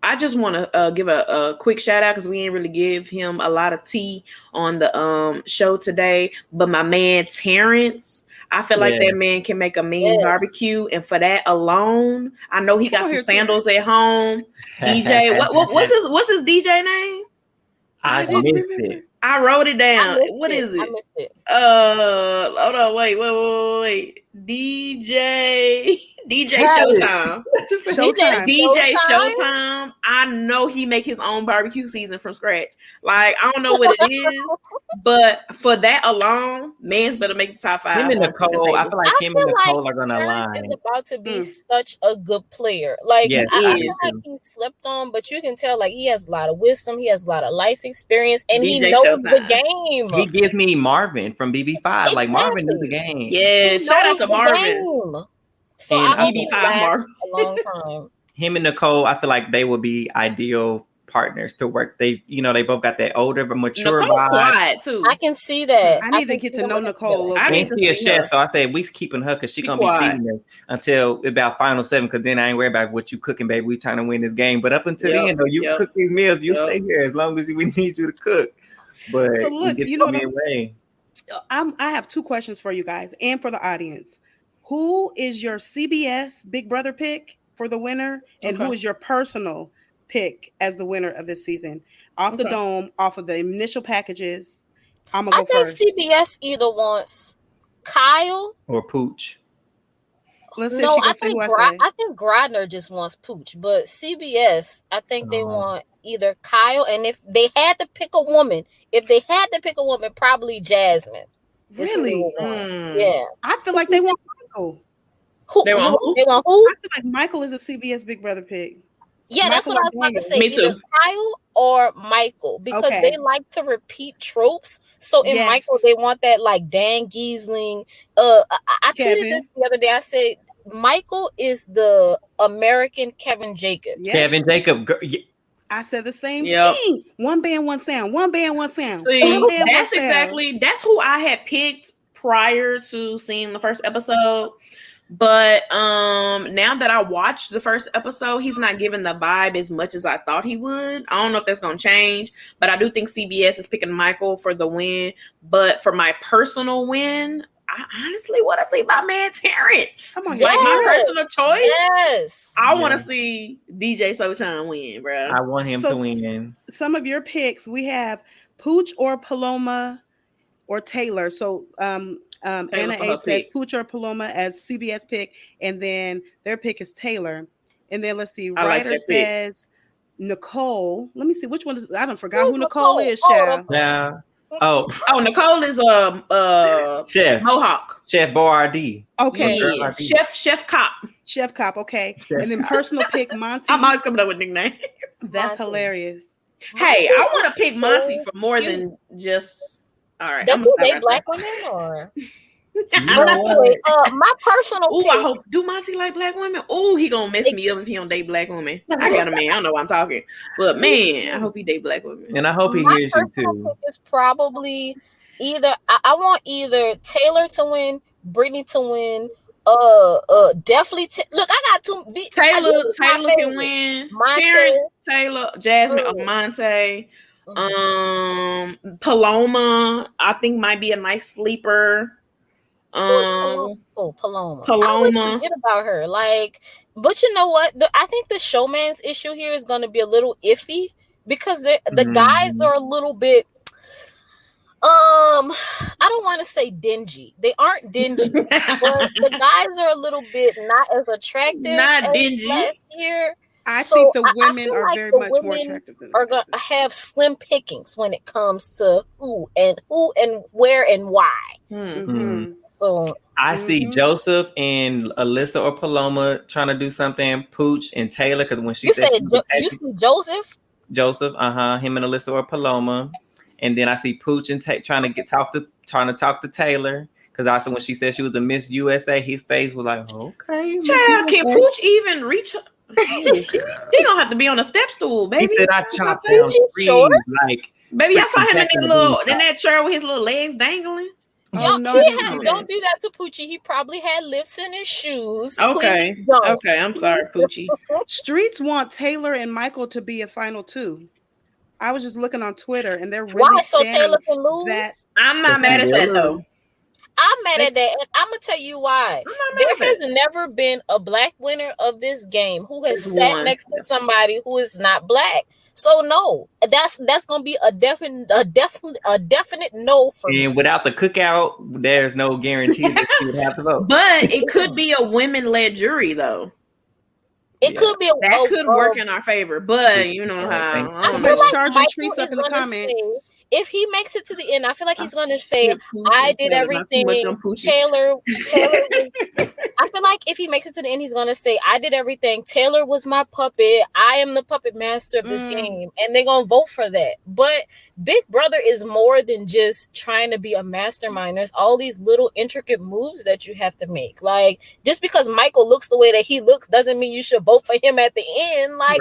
I just want to give a quick shout out because we ain't really give him a lot of tea on the show today. But my man Terrence, I feel like that man can make a mean barbecue, and for that alone, I know he got some sandals at home. DJ, what's his DJ name? I missed it. I wrote it down. What is it? I missed it. Hold on, wait. DJ Showtime. DJ Showtime. I know he make his own barbecue season from scratch. Like, I don't know what it is, but for that alone, man's better make the top 5. Him and Nicole, I feel like him and Nicole are gonna align. Is about to be such a good player. Like, I feel like he slept on, but you can tell like he has a lot of wisdom, he has a lot of life experience, and DJ he knows the game. He gives me Marvin from BB5. Exactly. Like Marvin knew the game. Yeah, shout out to Marvin. So and I BB5 Marvin a long time. Him and Nicole, I feel like they would be ideal partners to work. They both got that older but mature vibe. Quiet too. I can see that. I need to get to know Nicole. I need to see a chef, so I said we keeping her because she gonna be feeding us until about final 7. Because then I ain't worried about what you cooking, baby. We trying to win this game. But up until the end, though, you cook these meals. You stay here as long as we need you to cook. But so look, I have 2 questions for you guys and for the audience. Who is your CBS Big Brother pick for the winner, and who is your personal pick as the winner of this season? Off the dome, off of the initial packages. I'm gonna go first. I think CBS either wants Kyle or Pooch. Let's see if No, she I gonna say think who I say. I think Grodner just wants Pooch, but CBS, I think they want either Kyle, and if they had to pick a woman, probably Jasmine. Is who they Really? would want. Yeah. I feel like they want Michael. They want who? They want who? I feel like Michael is a CBS Big Brother pick. Yeah, that's Michael what I was about to Daniel. say. Me Either too. Kyle or Michael, because Okay. they like to repeat tropes. So in Yes. Michael, they want that like Dan Giesling. I tweeted this Kevin. the other day. I said Michael is the American Kevin Jacobs. Yep. Kevin Jacob. I said the same Yep. thing. One band, one sound. One band, one sound. See, One band, that's one sound. exactly that's who I had picked prior to seeing the first episode. But now that I watched the first episode, he's not giving the vibe as much as I thought he would. I don't know if that's gonna change, but I do think CBS is picking Michael for the win. But for my personal win, I honestly want to see my man Terrence. Come on, like my yes. personal choice. Yes. I want to see DJ Showtime win, bro. I want him So to win. Some of your picks, we have Pooch or Paloma or Taylor. So Anna for A her says pick. Pooch or Paloma as CBS pick, and then their pick is Taylor. And then let's see, I like Ryder that pick. says Nicole. Let me see which one is. I don't forgot Who's who Nicole is, child. Yeah. Oh, Nicole is Chef Mohawk. Chef Boyardee. Okay, Yeah. Chef Cop. Chef Cop. Okay, Chef and then personal pick Monty. I'm always coming up with nicknames. That's Monty. hilarious. Hey, I want to pick Monty so for more cute. than just. All right, That's I'm who gonna they stop black right women or You know what? anyway, my personal Ooh, pick. I hope do Monty like black women? Ooh, he gonna mess me up if he don't date black women. I got a man. I don't know why I'm talking, but man, I hope he date black women. And I hope he My hears you personal too. pick is probably either I want either Taylor to win, Brittany to win. Definitely. Look, I got two. Taylor this is my can favorite. win. Monte. Terrence, Taylor, Jasmine, or Monte. Paloma, I think might be a nice sleeper. Paloma. Paloma. I always forget about her. Like, but you know what? I think the showman's issue here is going to be a little iffy because the guys are a little bit. I don't want to say dingy. They aren't dingy, but the guys are a little bit not as attractive. Not dingy. Last year. I think the women are like very the much more women attractive than are going to have slim pickings when it comes to who and where and why. Mm-hmm. So I see Joseph and Alyssa or Paloma trying to do something. Pooch and Taylor, because when she said you see Joseph, him and Alyssa or Paloma, and then I see Pooch and trying to talk to Taylor. Because also when she said she was a Miss USA, his face was like, okay. Child, can Pooch even reach her? He gonna have to be on a step stool, baby. He said I chopped down trees, like baby. I saw him in that chair with his little legs dangling. Don't do that to Poochie. He probably had lifts in his shoes. Okay, okay. I'm sorry, Poochie. Streets want Taylor and Michael to be a final two. I was just looking on Twitter, and they're really why so Taylor can lose. I'm not mad at that though. I'm mad at that, and I'm gonna tell you why. There has never been a black winner of this game who has sat next to somebody who is not black. So no, that's gonna be a definite no for me. And without the cookout, there's no guarantee that she would have to vote. But it could be a women-led jury, though. It could be that could work in our favor. But you know how I feel like Michael is in the comments. If he makes it to the end, I feel like he's going to say, I did everything. Taylor. I feel like if he makes it to the end, he's going to say, I did everything. Taylor was my puppet. I am the puppet master of this game. And they're going to vote for that. But Big Brother is more than just trying to be a mastermind. There's all these little intricate moves that you have to make. Like, just because Michael looks the way that he looks doesn't mean you should vote for him at the end. Like,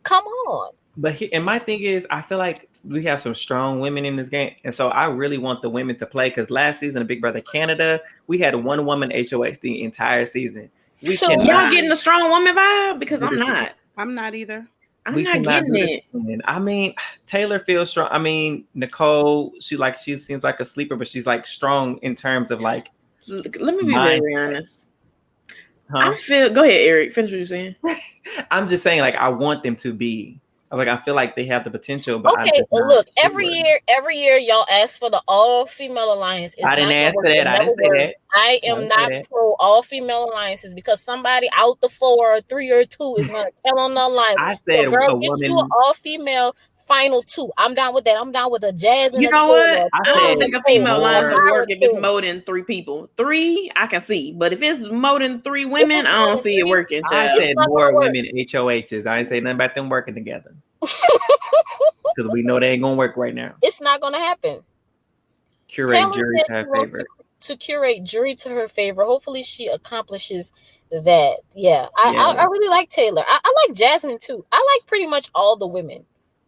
come on. But and my thing is, I feel like we have some strong women in this game, and so I really want the women to play. Because last season of Big Brother Canada, we had one woman HOH the entire season. So y'all getting the strong woman vibe? Because I'm not. I'm not either. I'm not getting it. I mean, Taylor feels strong. I mean, Nicole, she seems like a sleeper, but she's like strong in terms of like. Let me be very honest. I feel. Go ahead, Eric. Finish what you're saying. I'm just saying, like, I want them to be I feel like they have the potential, but I'm Okay, just not look, sure. every year y'all ask for the all-female alliance. It's I not didn't gonna ask work. for It that. I never didn't say works. that. I I am didn't say not that. pro all-female alliances because somebody out the 4 or 3 or 2 is gonna tell on the alliance. I So, said girl, a get you an woman. all-female final 2. I'm down with that. I'm down with a Jazz and You a know what? Taylor. I I don't said think a Taylor, female alliance more. will work if it's Taylor. more than 3 people. 3, I can see, but if it's more than 3 If women, it's I more don't than see it 3, working, I child. said not gonna more work. women HOHs. I didn't say nothing about them working together because we know they ain't gonna work right now. It's not gonna happen. Curate Taylor jury said to she her wants favorite. to curate jury to her favor. Hopefully, she accomplishes that. Yeah, I Yeah. really like Taylor. I like Jasmine too. I like pretty much all the women.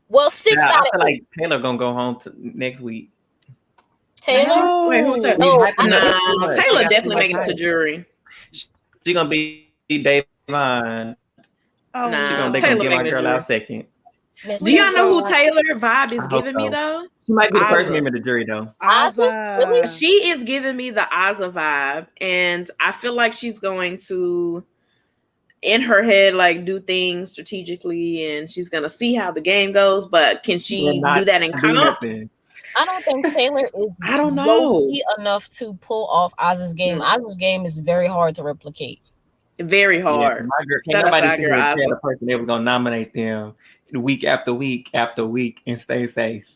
Well, 6 Yeah, out I of feel 8. like Taylor gonna go home next week. Taylor? Wait, who Taylor? We No, hyping her up too No, much. She Taylor got too definitely much making it to hype. jury. She gonna be Davon. Oh, They Nah, gonna Taylor give my making the girl jury. out second. Miss Do y'all know who Well, Taylor vibe is I hope giving me so. though? She might be the first Ozza. member of the jury though. Ozzy? Really? Ozzy. She is giving me the Ozza vibe, and I feel like she's going to, in her head, like do things strategically, and she's gonna see how the game goes. But can And she not do that in do comps? nothing. I don't think Taylor is I don't know. low-key enough to pull off Oz's game. Oz's game is very hard to replicate. Very Yeah, hard. my girl, can't Shout out to nobody our sit girl here and tell the Ozza. person they was gonna nominate them week after week after week and stay safe.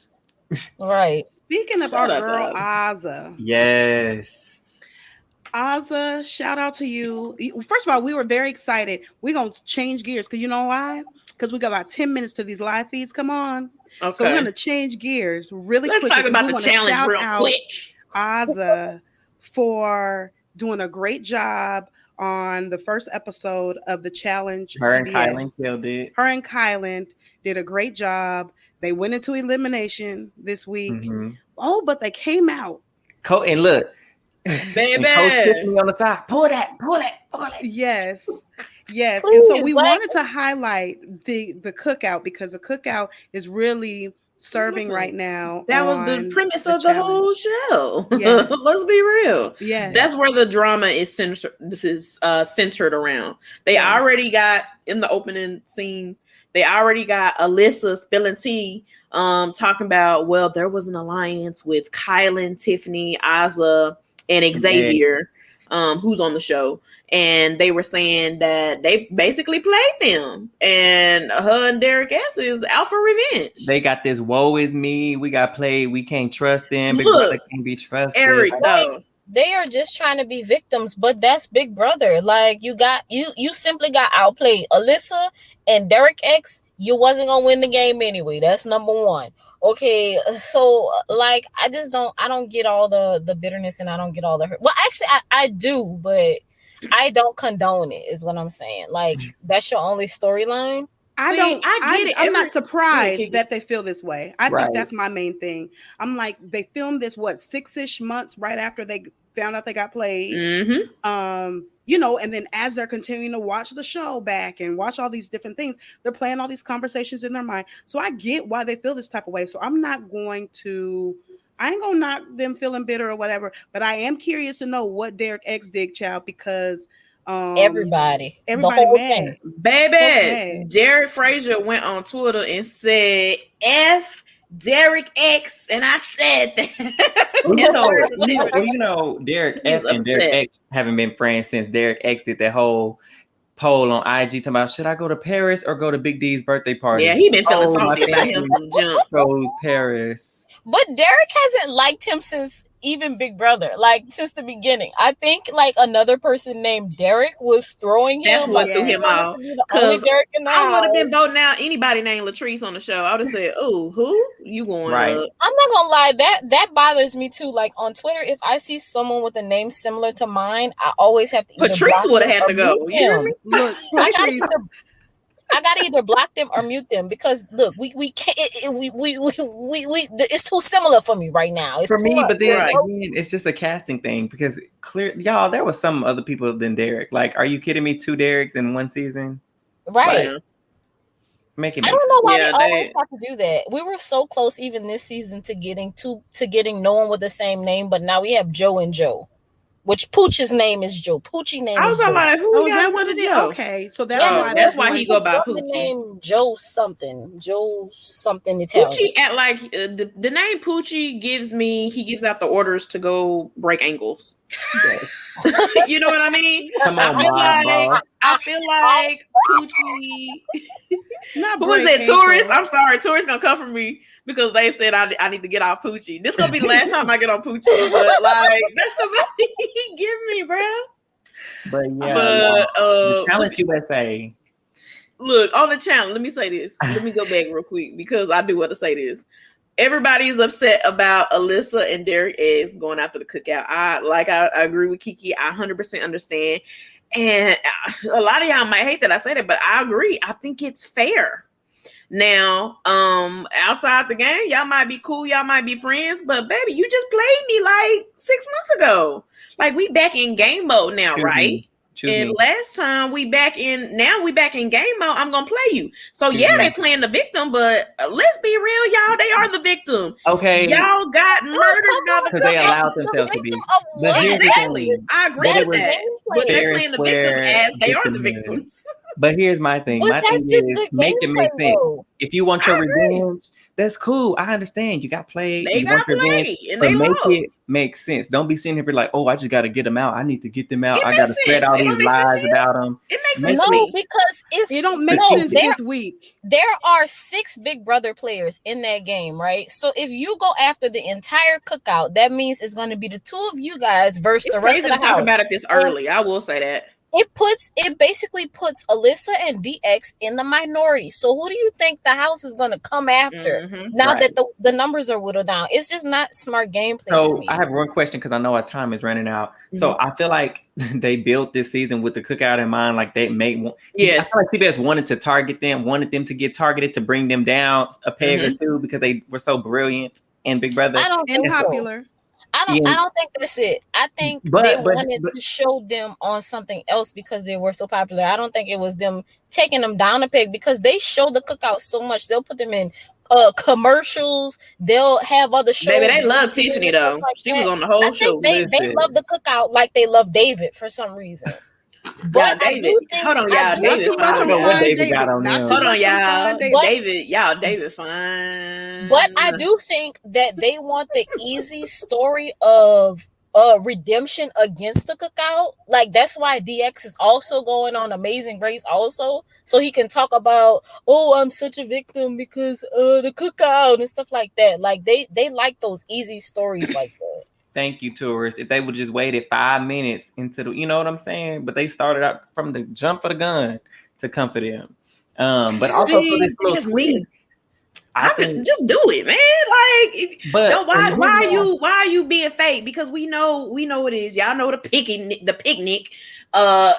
Right. Speaking of Shout our out to girl Ozzy. Ozzy, Yes. Ozzy, shout out to you. First of all, we were very excited. We're gonna change gears because you know why? Because we got about 10 minutes to these live feeds. Come on. Okay. So we're gonna change gears really Let's quickly. talk about we the wanna challenge shout real out quick. Ozzy for doing a great job on the first episode of the challenge. Her and CBS. Kylan killed it. Her and Kylan did a great job. They went into elimination this week. Mm-hmm. Oh, but they came out. And look, Baby. and Coach Tiffany on the side. Pull that. Yes. Yes. Please, And so we like, wanted to highlight the cookout because the cookout is really serving right now. That was the premise of the whole show. Yes. Let's be real. Yes. That's where the drama is centered. This is centered around. They already got in the opening scenes. They already got Alyssa spilling tea, talking about, well, there was an alliance with Kylan, Tiffany, Ozzy, and Xavier, who's on the show. And they were saying that they basically played them. And her and Derek S is out for revenge. They got this woe is me. We got played. We can't trust them. Big Brother can't be trusted. Eric, though. They are just trying to be victims, but that's Big Brother. Like you simply got outplayed. Alyssa and Derek X, you wasn't gonna win the game anyway. That's number one. Okay, so like I don't get all the bitterness and I don't get all the hurt. Well, actually I do, but I don't condone it, is what I'm saying. Like that's your only storyline. I get it. I'm not surprised that they feel this way. I think that's my main thing. I'm like, they filmed this 6-ish months right after they found out they got played. Mm-hmm. And then as they're continuing to watch the show back and watch all these different things, they're playing all these conversations in their mind. So I get why they feel this type of way. So I ain't gonna knock them feeling bitter or whatever, but I am curious to know what Derek X did, child, because everybody the whole mad. Thing. Baby, Jared Frazier went on Twitter and said, F Derek X, and I said that. Derek X and Derek X haven't been friends since Derek X did that whole poll on IG talking about, should I go to Paris or go to Big D's birthday party? Yeah, he been feeling salty about him from jump. Chose Paris. But Derek hasn't liked him since even Big Brother, like since the beginning. I think like another person named Derek was throwing him. That's what threw him off. Because I would have been voting out anybody named Latrice on the show. I would have said, "Oh, who you going?" Right. I'm not gonna lie, that bothers me too. Like on Twitter, if I see someone with a name similar to mine, I always have to. Patrice would have had to go. You hear me? Look, I gotta either block them or mute them because look, we can't. It's too similar for me right now. It's for me, much. But then again, it's just a casting thing because y'all, there was some other people than Derek. Like, are you kidding me? 2 Dereks in one season, right? Like, I don't know why they always have to do that. We were so close even this season to getting no one with the same name, but now we have Joe and Joe. which Pooch's name is Joe. Poochie name I is was Joe. like, who Oh, we is got that what it is? Joe? Okay, so that's Yeah, why that's they're why he doing- go by brother Poochie. named Joe something. Joe something Italian. Poochie at like the name Poochie he gives out the orders to go break ankles. You know what I mean? Come on, I feel like Poochie. Not Who is break it? Tourist? ankles. I'm sorry, Tourist gonna come for me because they said I need to get off Poochie. This gonna be the last time I get on Poochie, but like that's the vibe he give me, bro. But yeah, the Challenge look, USA. Look on the channel. Let me say this. Let me go back real quick because I do want to say this. Everybody is upset about Alyssa and Derek Eggs going after the cookout. I agree with Kiki. I 100% understand. And a lot of y'all might hate that I say that, but I agree. I think it's fair. Now, outside the game, y'all might be cool, y'all might be friends, but baby, you just played me like 6 months ago. Like we back in game mode now, right? And last time we back in game mode, I'm gonna play you. So they playing the victim, but let's be real, y'all, they are the victim. Okay, y'all got murdered by because they allowed themselves to be. Exactly, I agree with that. But they're playing the victim as they are the victims. But here's my thing. My thing is make it make sense. If you want your revenge, that's cool. I understand. You got played. They got played, and but they make lost. it make sense. Don't be sitting here be like, oh, I just got to get them out. I need to get them out. I got to spread all these lies about them. It makes sense to me. Because if it don't make sense this week, there are 6 Big Brother players in that game, right? So if you go after the entire cookout, that means it's going to be the 2 of you guys versus the rest of the house. Talk about it this early. I will say that. It basically puts Alyssa and DX in the minority. So who do you think the house is going to come after now that the numbers are whittled down? It's just not smart gameplay. So I have one question because I know our time is running out. So I feel like they built this season with the cookout in mind. Like they made one. Yes, I feel like CBS wanted to target them, wanted them to get targeted to bring them down a peg or two because they were so brilliant in Big Brother. I don't think popular. I don't think that's it. I think they wanted to show them on something else because they were so popular. I don't think it was them taking them down a peg because they show the cookout so much. They'll put them in commercials. They'll have other shows. Baby, they love Tiffany though. Like she was on the whole show. They love the cookout like they love David for some reason. But David, I do think, hold on, y'all. David, I don't know what David got on him. Hold on, y'all. David, fine. But I do think that they want the easy story of redemption against the cookout. Like that's why DX is also going on Amazing Grace, also, so he can talk about, oh, I'm such a victim because the cookout and stuff like that. Like they like those easy stories like that. Thank you, tourists. If they would just waited 5 minutes into the, you know what I'm saying? But they started out from the jump of the gun to come for them. But also for this little twist, I think just do it, man. Like, why are you being fake? Because we know what it is. Y'all know the picnic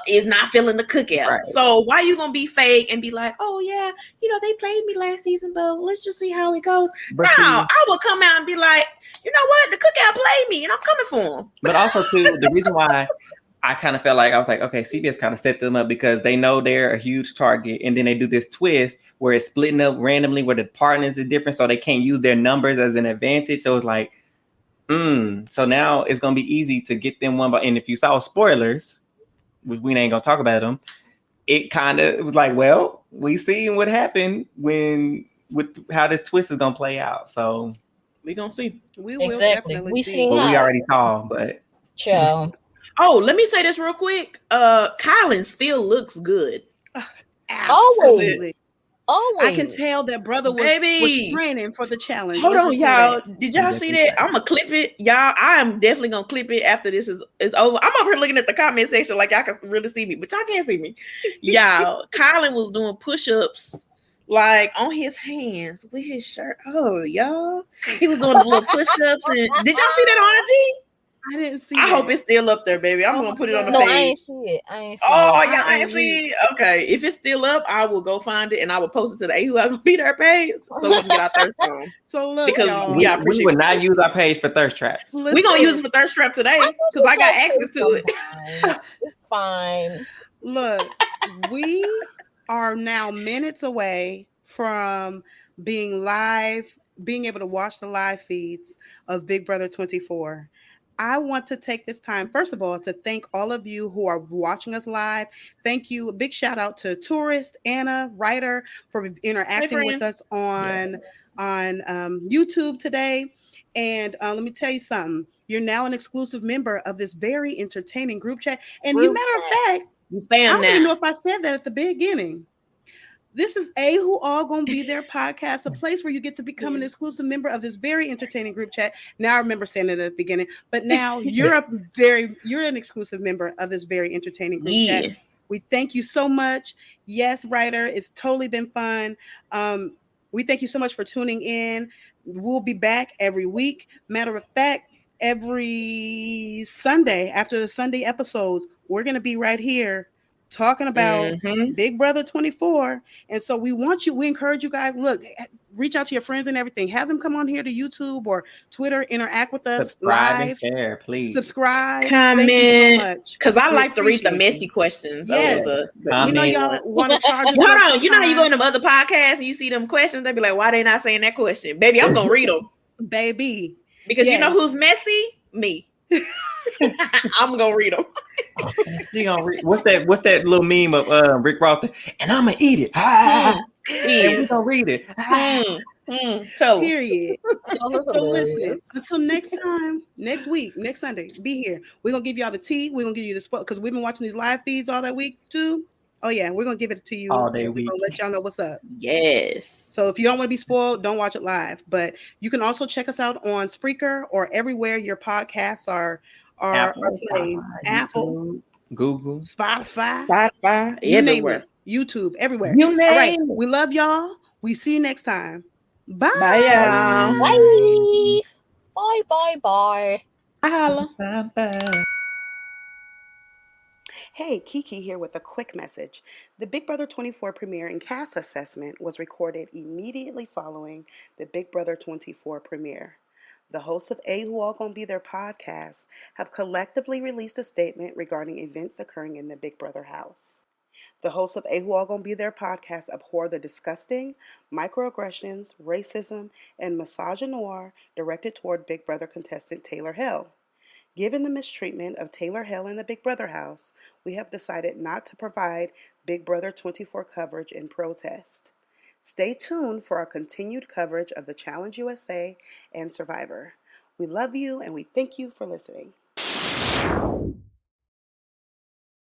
is not feeling the cookout. Right. So why are you gonna be fake and be like, oh yeah, they played me last season, but let's just see how it goes. I will come out and be like, you know what, the cookout played me, and I'm coming for them. But also too, the reason why I kind of felt like I was like, okay, CBS kind of set them up because they know they're a huge target, and then they do this twist where it's splitting up randomly, where the partners are different, so they can't use their numbers as an advantage. So it's like, so now it's gonna be easy to get them one. And if you saw spoilers, which we ain't gonna talk about them, it kind of was like, well, we seen what happened with how this twist is gonna play out. So we gonna see. We will definitely see. But we already saw, but ciao. Oh, let me say this real quick. Kylan still looks good. Absolutely. I can tell that brother was training for the challenge. Hold on, y'all. Did y'all see that? I'm gonna clip it, y'all. I am definitely gonna clip it after this is over. I'm over here looking at the comment section like y'all can really see me, but y'all can't see me. Y'all, Kylan was doing push-ups like on his hands with his shirt. Oh, y'all. He was doing the little push-ups. And did y'all see that on IG? I didn't see I hope it's still up there, baby. I'm gonna put it on the page. I ain't see it. Y'all ain't see it. Okay. If it's still up, I will go find it and I will post it to the AWAGBT our page so we can get our thirst on. So look, because we would not use our page for thirst traps. We're gonna use it for thirst trap today because I got access to it. It's fine. Look, we are now minutes away from being able to watch the live feeds of Big Brother 24. I want to take this time, first of all, to thank all of you who are watching us live. Thank you. A big shout out to Tourist, Anna, Ryder, for interacting with us on YouTube today. And let me tell you something. You're now an exclusive member of this very entertaining group chat. And you matter of fact, I don't even know if I said that at the beginning. This is Who All Gonna Be There podcast, a place where you get to become an exclusive member of this very entertaining group chat. Now I remember saying it at the beginning, but now you're an exclusive member of this very entertaining group chat. We thank you so much. Yes, Ryder, it's totally been fun. We thank you so much for tuning in. We'll be back every week. Matter of fact, every Sunday after the Sunday episodes, we're gonna be right here talking about Big Brother 24. And so we encourage you guys, look, reach out to your friends and everything. Have them come on here to YouTube or Twitter, interact with us subscribe live. And share, please. Subscribe. Comment. Thank you so much. Because I like to read the messy questions. Yes. We know y'all want to charge us. Hold on. You know how you go in them other podcasts and you see them questions? They be like, why they not saying that question? Baby, I'm going to read them. Baby. Because you know who's messy? Me. I'm gonna read them. She gonna read. What's that little meme of Rick Ross? And I'm gonna eat it. And we gonna read it. Period. So listen, until next time, next week, next Sunday, be here. We're gonna give y'all the tea. We're gonna give you the spot because we've been watching these live feeds all that week too. Oh yeah, we're gonna give it to you all day week. We're gonna let y'all know what's up. Yes. So if you don't want to be spoiled, don't watch it live. But you can also check us out on Spreaker or everywhere your podcasts are played. Apple, YouTube, Google, Spotify, you everywhere. name it. YouTube, everywhere. You name all right. it. We love y'all. We see you next time. Bye. Bye, y'all. Bye. Bye, bye, bye. Holla. Bye. Hey, Kiki here with a quick message. The Big Brother 24 premiere and cast assessment was recorded immediately following the Big Brother 24 premiere. The hosts of Who All Gonna Be There podcast have collectively released a statement regarding events occurring in the Big Brother house. The hosts of Who All Gonna Be There podcast abhor the disgusting microaggressions, racism, and misogynoir directed toward Big Brother contestant Taylor Hell. Given the mistreatment of Taylor Hell in the Big Brother house, we have decided not to provide Big Brother 24 coverage in protest. Stay tuned for our continued coverage of the Challenge USA and Survivor. We love you and we thank you for listening.